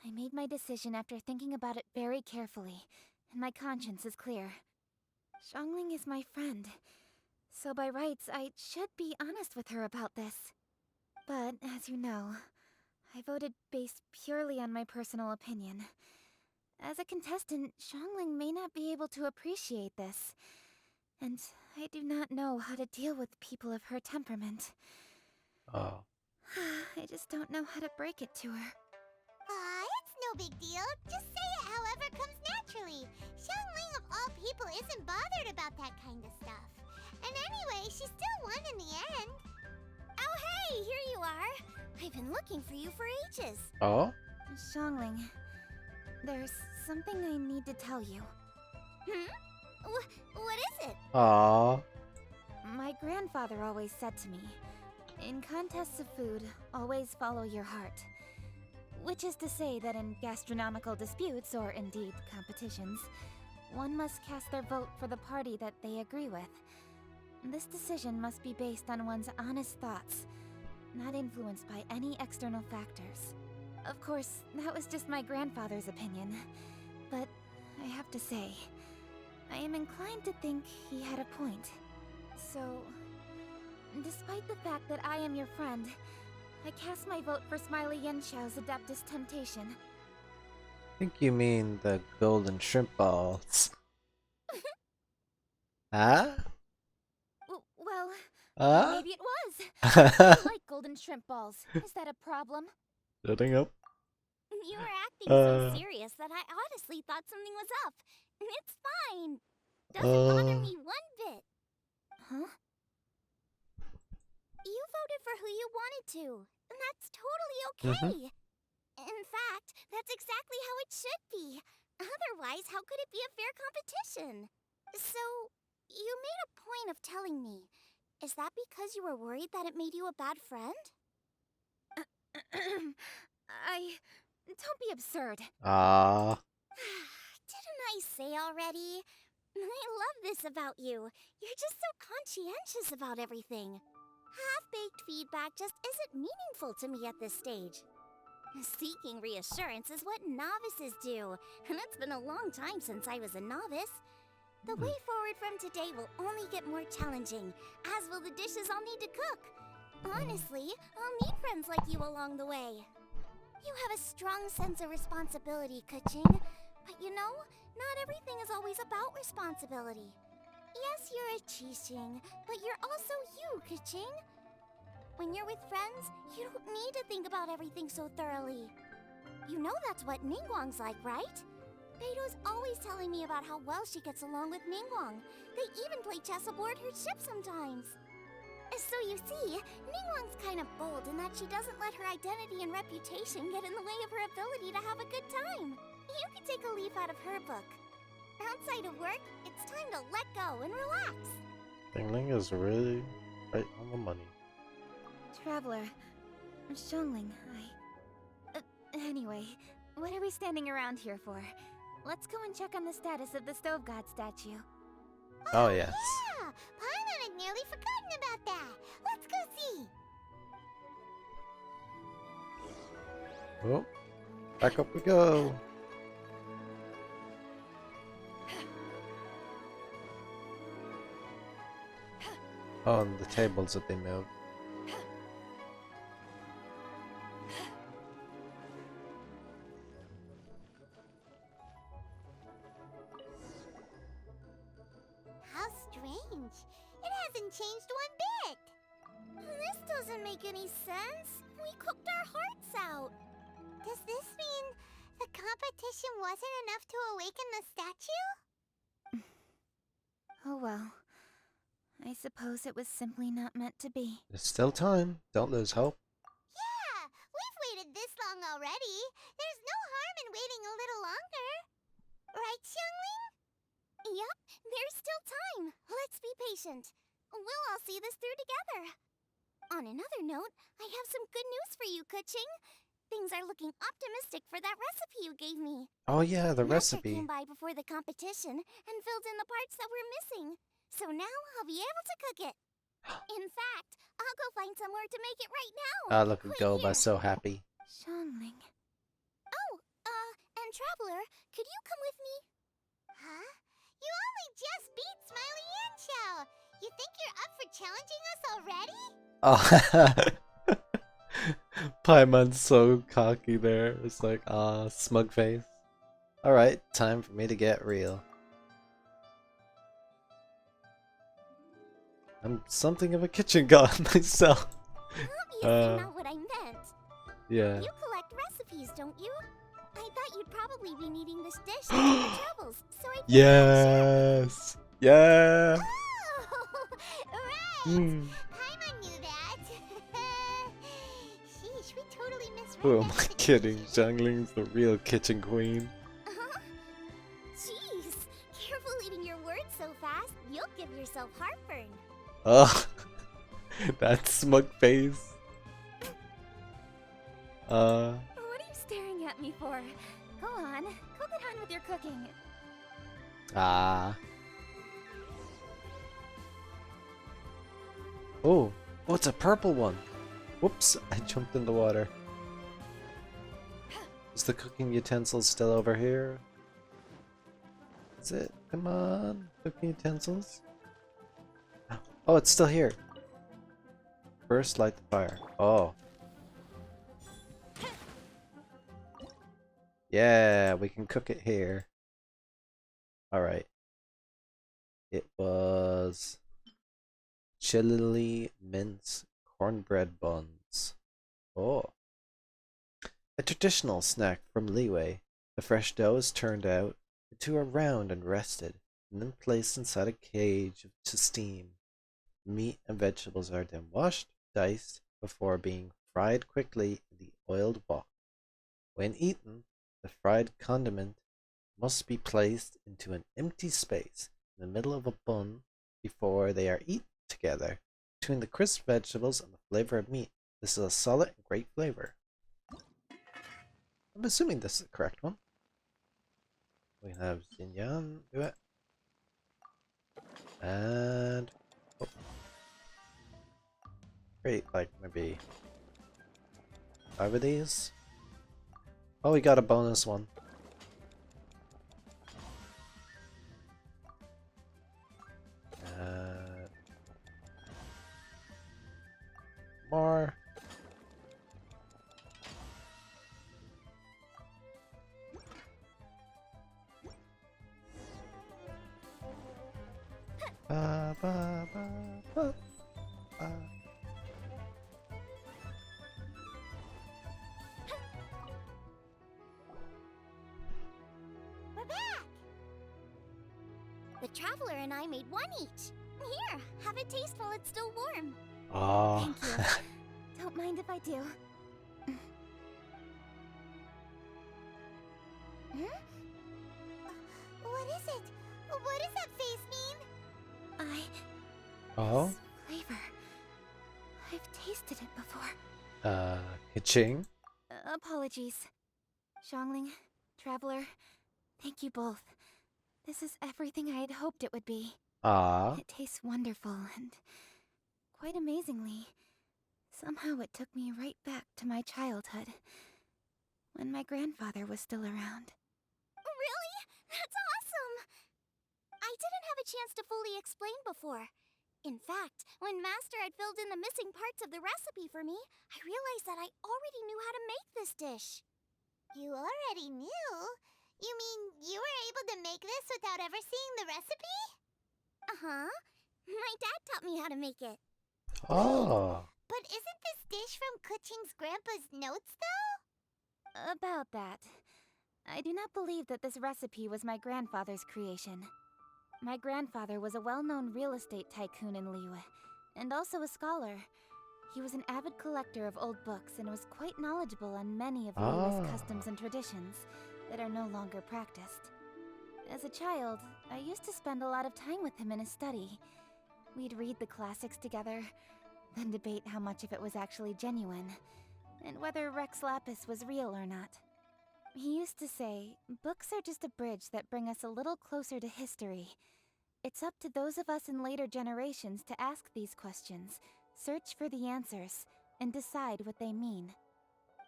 I made my decision after thinking about it very carefully, and my conscience is clear. Xiangling is my friend, so by rights, I should be honest with her about this. But, as you know, I voted based purely on my personal opinion. As a contestant, Xiangling may not be able to appreciate this, and I do not know how to deal with people of her temperament. Oh. I just don't know how to break it to her. It's no big deal. Just say it however comes naturally. Xiangling of all people isn't bothered about that kind of stuff. And anyway, she still won in the end. Oh hey, here you are. I've been looking for you for ages. Oh? Xiangling, there's something I need to tell you. What is it? Aww. My grandfather always said to me, in contests of food, always follow your heart. Which is to say that in gastronomical disputes, or indeed competitions, one must cast their vote for the party that they agree with. This decision must be based on one's honest thoughts, not influenced by any external factors. Of course, that was just my grandfather's opinion, but I have to say, I am inclined to think he had a point. So, Despite the fact that I am your friend, I cast my vote for Smiley Yenshou's Adeptus Temptation. I think you mean the golden shrimp balls. Huh? Well, Huh? maybe it was. I like golden shrimp balls. Is that a problem? Shutting up. You were acting so serious that I honestly thought something was up. It's fine. Doesn't bother me one bit. Huh? You voted for who you wanted to, and that's totally okay. In fact, that's exactly how it should be. Otherwise, how could it be a fair competition? So, you made a point of telling me. Is that because you were worried that it made you a bad friend? Don't be absurd. Ah. Didn't I say already? I love this about you. You're just so conscientious about everything. Half-baked feedback just isn't meaningful to me at this stage. Seeking reassurance is what novices do, and it's been a long time since I was a novice. The way forward from today will only get more challenging, as will the dishes I'll need to cook. Honestly, I'll need friends like you along the way. You have a strong sense of responsibility, Kuching. But you know, not everything is always about responsibility. Yes, you're a Qixing, but you're also you, Kuching. When you're with friends, you don't need to think about everything so thoroughly. You know that's what Ningguang's like, right? Beto's always telling me about how well she gets along with Ningguang. They even play chess aboard her ship sometimes. So you see, Ningguang's kind of bold in that she doesn't let her identity and reputation get in the way of her ability to have a good time. You could take a leaf out of her book. Outside of work, it's time to let go and relax. Ling Ling is really right on the money. Traveler, Xiangling, anyway, what are we standing around here for? Let's go and check on the status of the Stove God statue. Oh, yes. Yeah! Paimon had nearly forgotten about that. Let's go see. Oh, back up we go. Oh, and the tables that they moved. How strange. It hasn't changed one bit. This doesn't make any sense. We cooked our hearts out. Does this mean the competition wasn't enough to awaken the statue? Oh well. I suppose it was simply not meant to be. There's still time. Don't lose hope. Yeah, we've waited this long already. There's no harm in waiting a little longer. Right, Xiangling? Yup, there's still time. Let's be patient. We'll all see this through together. On another note, I have some good news for you, Kuching. Things are looking optimistic for that recipe you gave me. Oh yeah, the Master recipe. came by before the competition and filled in the parts that were missing. So now I'll be able to cook it. In fact, I'll go find somewhere to make it right now. Ah, look at Wait Goba, here. so happy. Xiangling. Oh, and Traveler, could you come with me? Huh? You only just beat Smiley Yanchao. You think you're up for challenging us already? Oh, Paimon's so cocky there. It's like, ah, smug face. Alright, time for me to get real. I'm something of a kitchen god myself. Obviously not what I meant. Yeah. You collect recipes, don't you? I thought you'd probably be needing this dish in your travels, so I Yes! Yeah! Oh, right! Hmm. Paimon knew that. Sheesh, we totally misread Who am that I petition. kidding? Zhangling's the real kitchen queen. Uh-huh. Jeez, careful eating your words so fast, you'll give yourself heartburn. Oh, that smug face. What are you staring at me for? Go on, go get on with your cooking. Ah. Oh, it's a purple one. Whoops, I jumped in the water. Is the cooking utensil still over here? Is it? Come on, cooking utensils. Oh, it's still here. First light the fire. Oh. Yeah, we can cook it here. Alright. It was chili mince cornbread buns. Oh. A traditional snack from Leeway. The fresh dough is turned out into a round and rested, and then placed inside a cage to steam. Meat and vegetables are then washed, diced, before being fried quickly in the oiled wok. When eaten, the fried condiment must be placed into an empty space in the middle of a bun before they are eaten together. Between the crisp vegetables and the flavor of meat, this is a solid and great flavor. I'm assuming this is the correct one. We have Xinyan do it. And oh. Great, like maybe 5 of these. Oh, we got a bonus one. More. Ba, ba, ba, ba, ba. We're back! The Traveler and I made one each. Here, have a taste while it's still warm. Oh. Thank you. Don't mind if I do. What is it? What does that face mean? Oh. This flavor. I've tasted it before. Ka-ching. Apologies. Xiangling, Traveler, thank you both. This is everything I had hoped it would be. Ah. It tastes wonderful and quite amazingly. Somehow it took me right back to my childhood, when my grandfather was still around. Really? That's awesome! I didn't have a chance to fully explain before. In fact, when Master had filled in the missing parts of the recipe for me, I realized that I already knew how to make this dish. You already knew? You mean you were able to make this without ever seeing the recipe? Uh-huh. My dad taught me how to make it. Oh. But isn't this dish from Kuching's grandpa's notes, though? About that. I do not believe that this recipe was my grandfather's creation. My grandfather was a well-known real estate tycoon in Liyue, and also a scholar. He was an avid collector of old books and was quite knowledgeable on many of Liyue's customs and traditions that are no longer practiced. As a child, I used to spend a lot of time with him in his study. We'd read the classics together, then debate how much of it was actually genuine, and whether Rex Lapis was real or not. He used to say, books are just a bridge that bring us a little closer to history. It's up to those of us in later generations to ask these questions, search for the answers, and decide what they mean.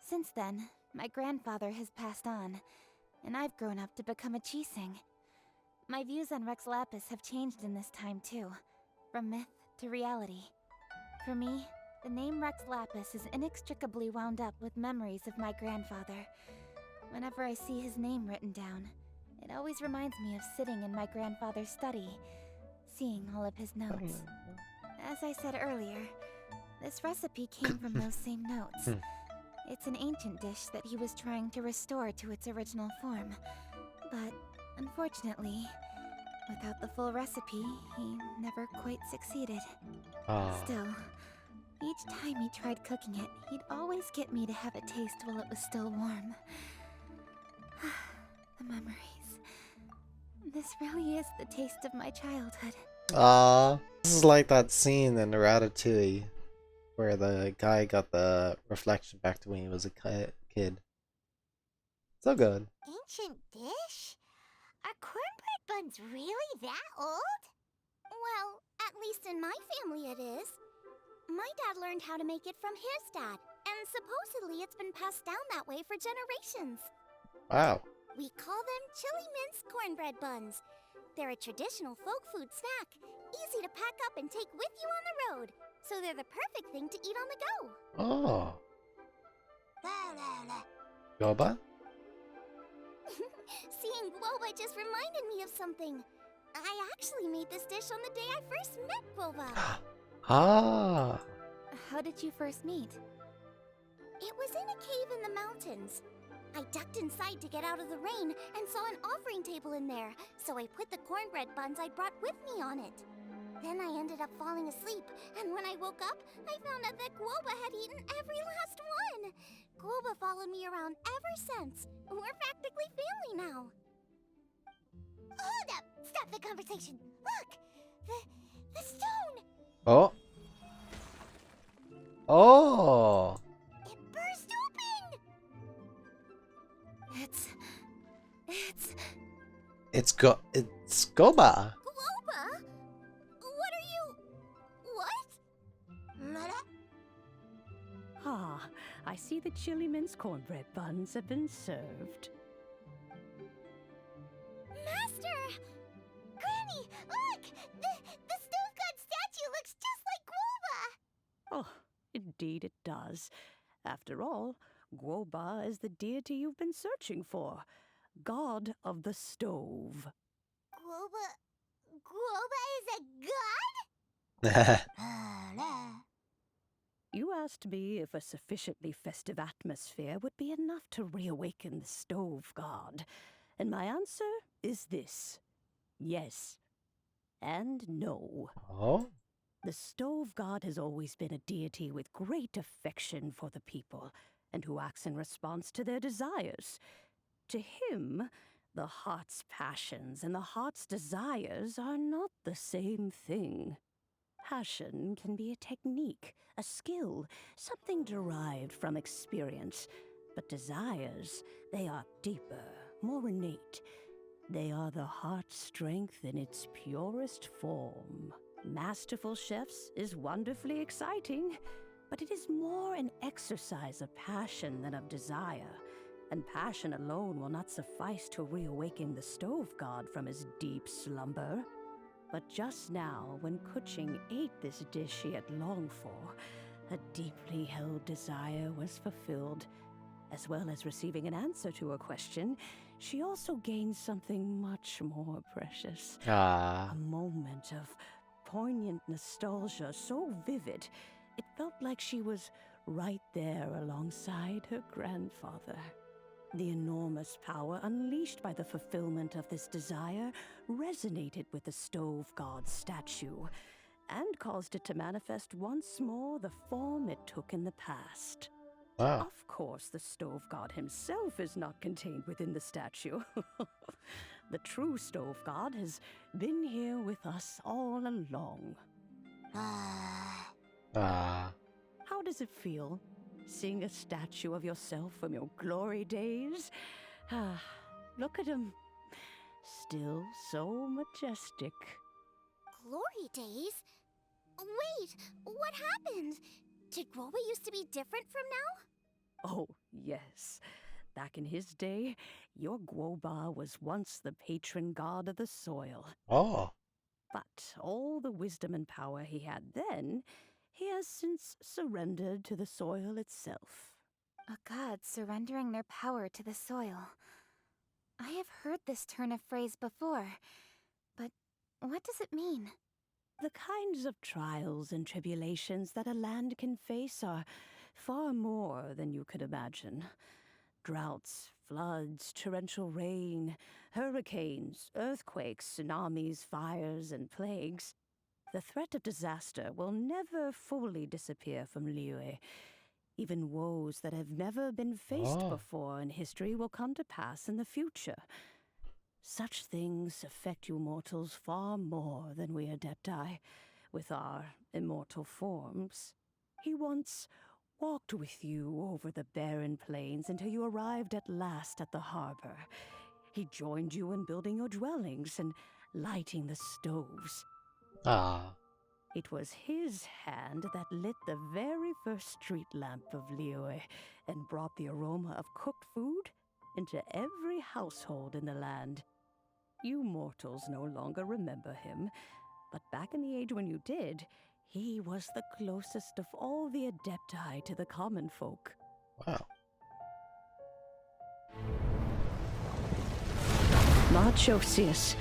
Since then, my grandfather has passed on, and I've grown up to become a Chising. My views on Rex Lapis have changed in this time too, from myth to reality. For me, the name Rex Lapis is inextricably wound up with memories of my grandfather. Whenever I see his name written down, it always reminds me of sitting in my grandfather's study, seeing all of his notes. As I said earlier, this recipe came from those same notes. It's an ancient dish that he was trying to restore to its original form. But, unfortunately, without the full recipe, he never quite succeeded. Still, each time he tried cooking it, he'd always get me to have a taste while it was still warm. The memories. This really is the taste of my childhood. This is like that scene in Ratatouille where the guy got the reflection back to when he was a kid. So good. Ancient dish? Are cornbread buns really that old? Well, at least in my family it is. My dad learned how to make it from his dad, and supposedly it's been passed down that way for generations. Wow. We call them chili mince cornbread buns. They're a traditional folk food snack, easy to pack up and take with you on the road, so they're the perfect thing to eat on the go. Oh. Goba? Seeing Guoba just reminded me of something. I actually made this dish on the day I first met Guoba. Ah. How did you first meet? It was in a cave in the mountains. I ducked inside to get out of the rain and saw an offering table in there, so I put the cornbread buns I'd brought with me on it. Then I ended up falling asleep, and when I woke up, I found out that Guoba had eaten every last one. Guoba followed me around ever since. We're practically family now. Hold up! Stop the conversation! Look! The stone! Oh. Oh. It burst open! It's Goba. Guoba? What are you... What? Ah, I see the chili mince cornbread buns have been served. Master! Granny, look! The stone god statue looks just like Guoba! Oh, indeed it does. After all, Guoba is the deity you've been searching for, god of the stove. Guoba is a god? You asked me if a sufficiently festive atmosphere would be enough to reawaken the stove god, and my answer is this: yes and no. Oh. The stove god has always been a deity with great affection for the people, and who acts in response to their desires. To him, the heart's passions and the heart's desires are not the same thing. Passion can be a technique, a skill, something derived from experience. But desires, they are deeper, more innate. They are the heart's strength in its purest form. Masterful Chefs is wonderfully exciting, but it is more an exercise of passion than of desire. And passion alone will not suffice to reawaken the stove god from his deep slumber. But just now, when Kuching ate this dish she had longed for, a deeply held desire was fulfilled. As well as receiving an answer to her question, she also gained something much more precious. Ah. A moment of poignant nostalgia so vivid, it felt like she was right there alongside her grandfather. The enormous power unleashed by the fulfillment of this desire resonated with the stove god's statue, and caused it to manifest once more the form it took in the past. Wow. Of course, the stove god himself is not contained within the statue. The true stove god has been here with us all along. Ah. How does it feel, seeing a statue of yourself from your glory days? Ah, look at him. Still so majestic. Glory days? Wait, what happened? Did Guoba used to be different from now? Oh, yes. Back in his day, your Guoba was once the patron god of the soil. Oh. But all the wisdom and power he had then, he has since surrendered to the soil itself. A god surrendering their power to the soil. I have heard this turn of phrase before, but what does it mean? The kinds of trials and tribulations that a land can face are far more than you could imagine. Droughts, floods, torrential rain, hurricanes, earthquakes, tsunamis, fires, and plagues. The threat of disaster will never fully disappear from Liyue. Even woes that have never been faced before in history will come to pass in the future. Such things affect you mortals far more than we Adepti, with our immortal forms. He once walked with you over the barren plains until you arrived at last at the harbor. He joined you in building your dwellings and lighting the stoves. Ah. It was his hand that lit the very first street lamp of Liyue and brought the aroma of cooked food into every household in the land. You mortals no longer remember him, but back in the age when you did, he was the closest of all the Adepti to the common folk. Wow. Marchosius,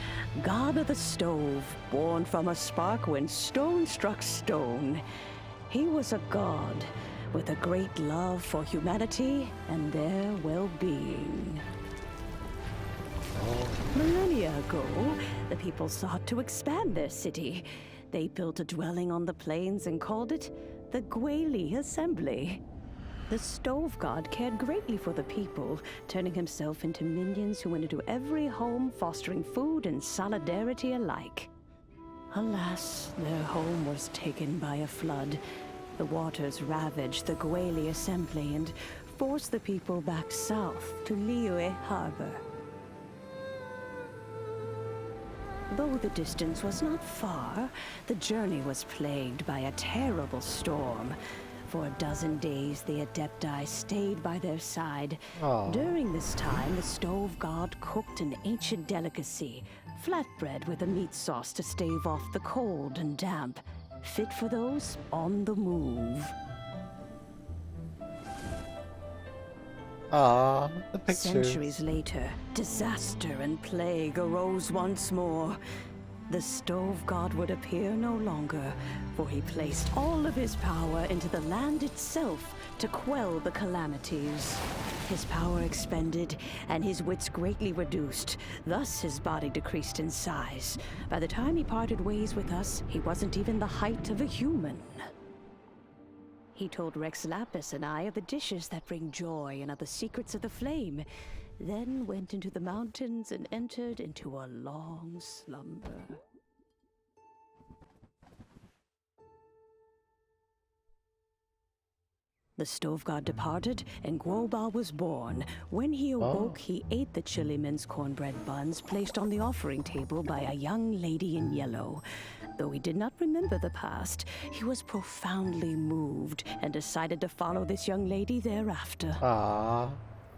god of the stove, born from a spark when stone struck stone. He was a god with a great love for humanity and their well-being. Millennia ago, the people sought to expand their city. They built a dwelling on the plains and called it the Gweli Assembly. The stove god cared greatly for the people, turning himself into minions who went into every home, fostering food and solidarity alike. Alas, their home was taken by a flood. The waters ravaged the Gweli Assembly and forced the people back south to Liyue Harbor. Though the distance was not far, the journey was plagued by a terrible storm. For a dozen days, the Adepti stayed by their side. Aw. During this time, the stove god cooked an ancient delicacy, flatbread with a meat sauce to stave off the cold and damp, fit for those on the move. Ah, the pictures. Centuries later, disaster and plague arose once more. The stove god would appear no longer, for he placed all of his power into the land itself to quell the calamities. His power expended, and his wits greatly reduced. Thus his body decreased in size. By the time he parted ways with us, he wasn't even the height of a human. He told Rex Lapis and I of the dishes that bring joy and of the secrets of the flame, then went into the mountains and entered into a long slumber. The stove god departed, and Guoba was born. When he awoke, he ate the chili men's cornbread buns placed on the offering table by a young lady in yellow. Though he did not remember the past, he was profoundly moved and decided to follow this young lady thereafter. Ah.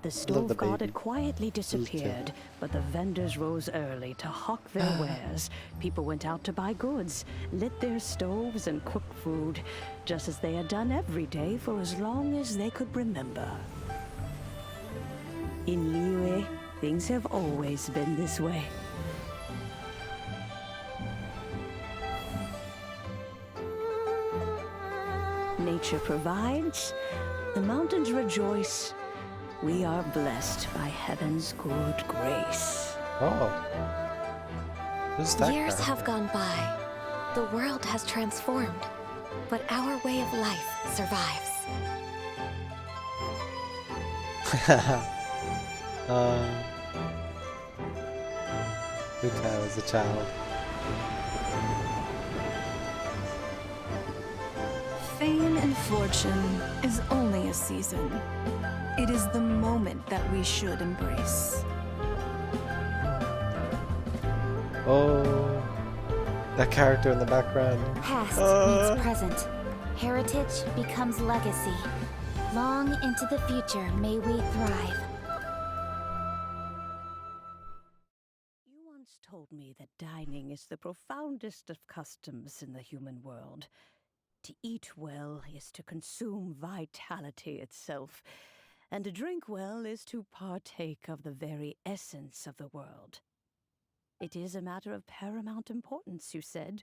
The stove god had quietly disappeared, but the vendors rose early to hawk their wares. People went out to buy goods, lit their stoves, and cooked food, just as they had done every day for as long as they could remember. In Liyue, things have always been this way. Nature provides, the mountains rejoice. We are blessed by heaven's good grace. Oh. Who's that Years character? have gone by. The world has transformed, but our way of life survives. Who tells a child? Fame and fortune is only a season. It is the moment that we should embrace. Oh, that character in the background. Past meets present. Heritage becomes legacy. Long into the future may we thrive. You once told me that dining is the profoundest of customs in the human world. To eat well is to consume vitality itself, and to drink well is to partake of the very essence of the world. It is a matter of paramount importance, you said,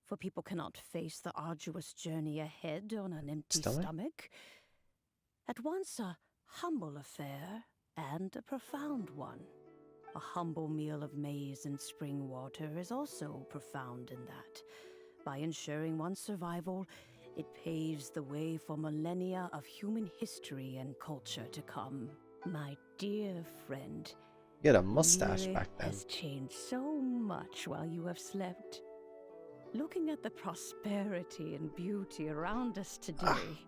for people cannot face the arduous journey ahead on an empty stomach. At once a humble affair and a profound one. A humble meal of maize and spring water is also profound in that. By ensuring one's survival, it paves the way for millennia of human history and culture to come. My dear friend, You had a mustache Liyue back then. has changed so much while you have slept. Looking at the prosperity and beauty around us today,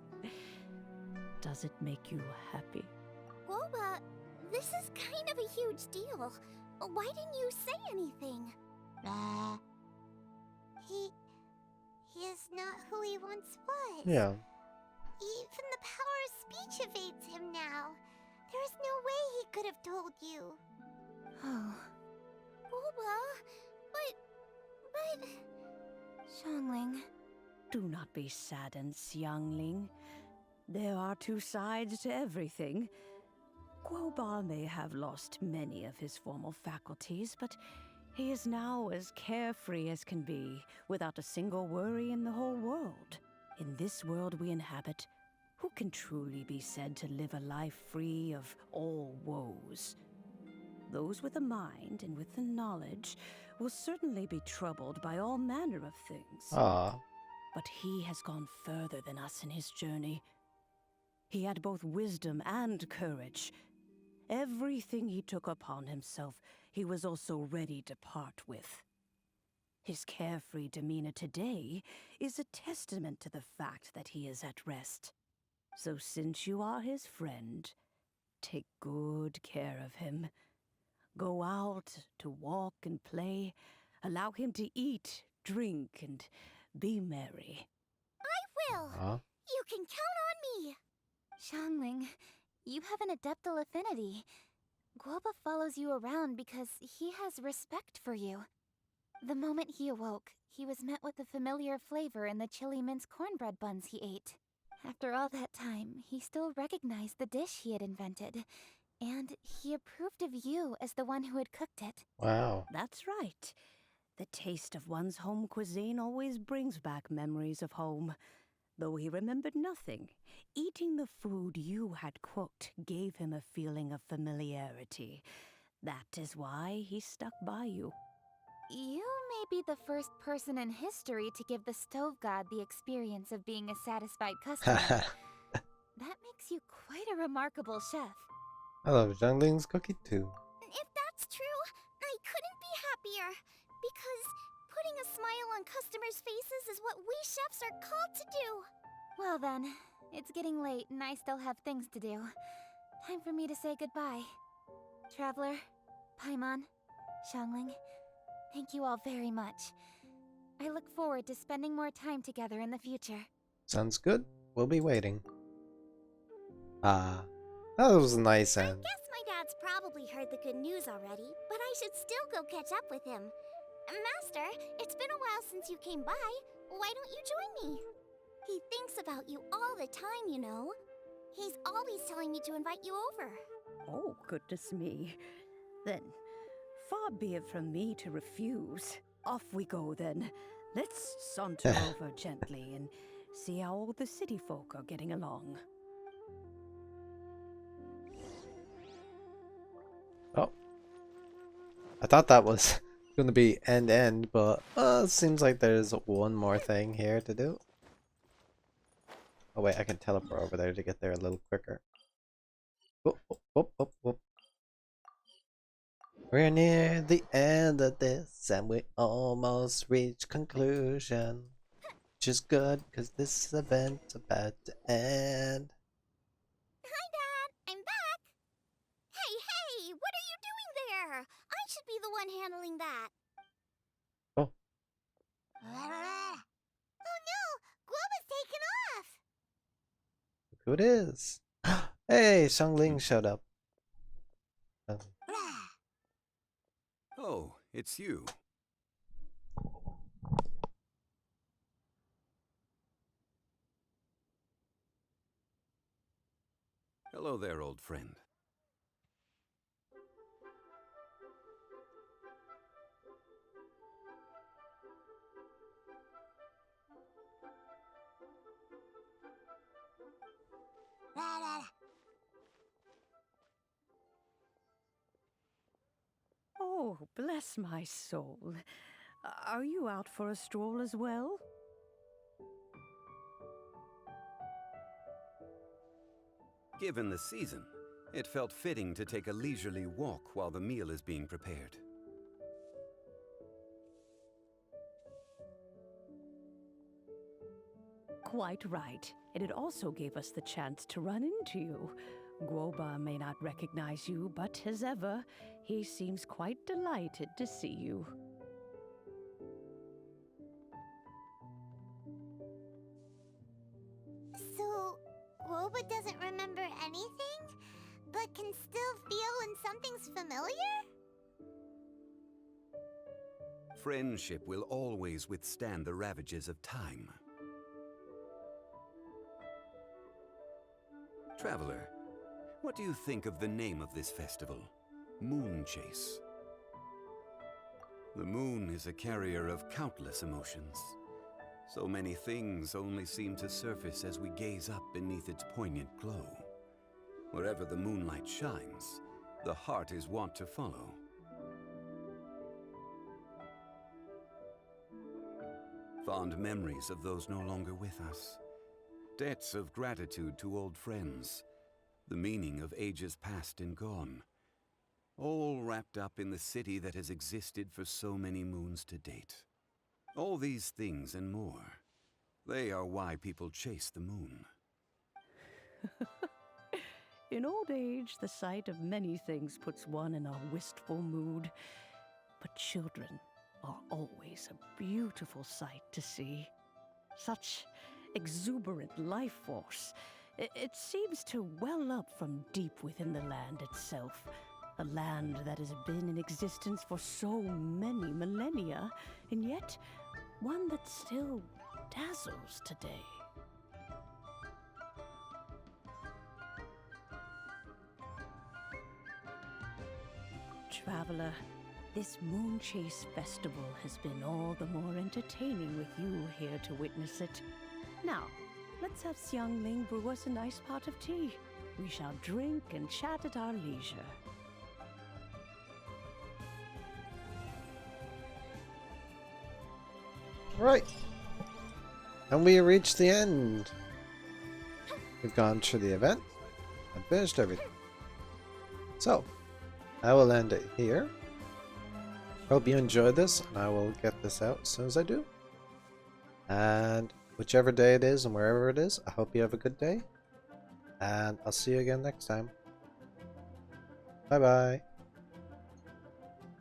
does it make you happy? Woba, this is kind of a huge deal. Why didn't you say anything? He is not who he once was. Yeah. Even the power of speech evades him now. There is no way he could have told you. Oh. Woba, Xiangling. Do not be saddened, Xiangling. There are two sides to everything. Guoba may have lost many of his formal faculties, but he is now as carefree as can be, without a single worry in the whole world. In this world we inhabit, who can truly be said to live a life free of all woes? Those with a mind and with the knowledge will certainly be troubled by all manner of things. Ah. But he has gone further than us in his journey. He had both wisdom and courage. Everything he took upon himself, he was also ready to part with. His carefree demeanor today is a testament to the fact that he is at rest. So since you are his friend, take good care of him. Go out to walk and play. Allow him to eat, drink, and be merry. I will! Huh? You can count on me! Xiangling, you have an adeptal affinity. Guoba follows you around because he has respect for you. The moment he awoke, he was met with the familiar flavor in the chili mince cornbread buns he ate. After all that time, he still recognized the dish he had invented, and he approved of you as the one who had cooked it. Wow. That's right. The taste of one's home cuisine always brings back memories of home. Though he remembered nothing, eating the food you had cooked gave him a feeling of familiarity. That is why he stuck by you. You may be the first person in history to give the stove god the experience of being a satisfied customer. That makes you quite a remarkable chef. I love Zhangling's cookie too. If that's true, I couldn't be happier. Because putting a smile on customers' faces is what we chefs are called to do. Well then, it's getting late and I still have things to do. Time for me to say goodbye. Traveler, Paimon, Xiangling, thank you all very much. I look forward to spending more time together in the future. Sounds good. We'll be waiting. Ah, that was a nice I end. guess my dad's probably heard the good news already, but I should still go catch up with him. Master, it's been a while since you came by. Why don't you join me? He thinks about you all the time, you know. He's always telling me to invite you over. Oh, goodness me. Then, far be it from me to refuse. Off we go then. Let's saunter over gently and see how all the city folk are getting along. Oh. I thought that was going to be end, but it seems like there's one more thing here to do. Oh wait, I can teleport over there to get there a little quicker. Whoop, whoop, whoop, whoop, whoop. We're near the end of this, and we almost reach conclusion. Which is good, because this event's about to end. Hi, Dad. I'm back. Hey, what are you doing there? I should be the one handling that. Oh. Oh no! Guoba's taken off! Look who it is. Hey, Xiangling showed up. Oh, it's you. Hello there, old friend. Oh, bless my soul. Are you out for a stroll as well? Given the season, it felt fitting to take a leisurely walk while the meal is being prepared. Quite right. And it also gave us the chance to run into you. Guoba may not recognize you, but as ever, he seems quite delighted to see you. So, Guoba doesn't remember anything, but can still feel when something's familiar? Friendship will always withstand the ravages of time. Traveler, what do you think of the name of this festival? Moon Chase. The moon is a carrier of countless emotions. So many things only seem to surface as we gaze up beneath its poignant glow. Wherever the moonlight shines, the heart is wont to follow. Fond memories of those no longer with us. Debts of gratitude to old friends. The meaning of ages past and gone. All wrapped up in the city that has existed for so many moons to date. All these things and more. They are why people chase the moon. In old age, the sight of many things puts one in a wistful mood. But children are always a beautiful sight to see. Such exuberant life force. It seems to well up from deep within the land itself. A land that has been in existence for so many millennia, and yet one that still dazzles today. Traveler, this Moon Chase Festival has been all the more entertaining with you here to witness it. Now, let's have Xiangling brew us a nice pot of tea. We shall drink and chat at our leisure. Right. And we reached the end. We've gone through the event and finished everything. So, I will end it here. Hope you enjoyed this, and I will get this out as soon as I do. And whichever day it is and wherever it is, I hope you have a good day. And I'll see you again next time. Bye bye.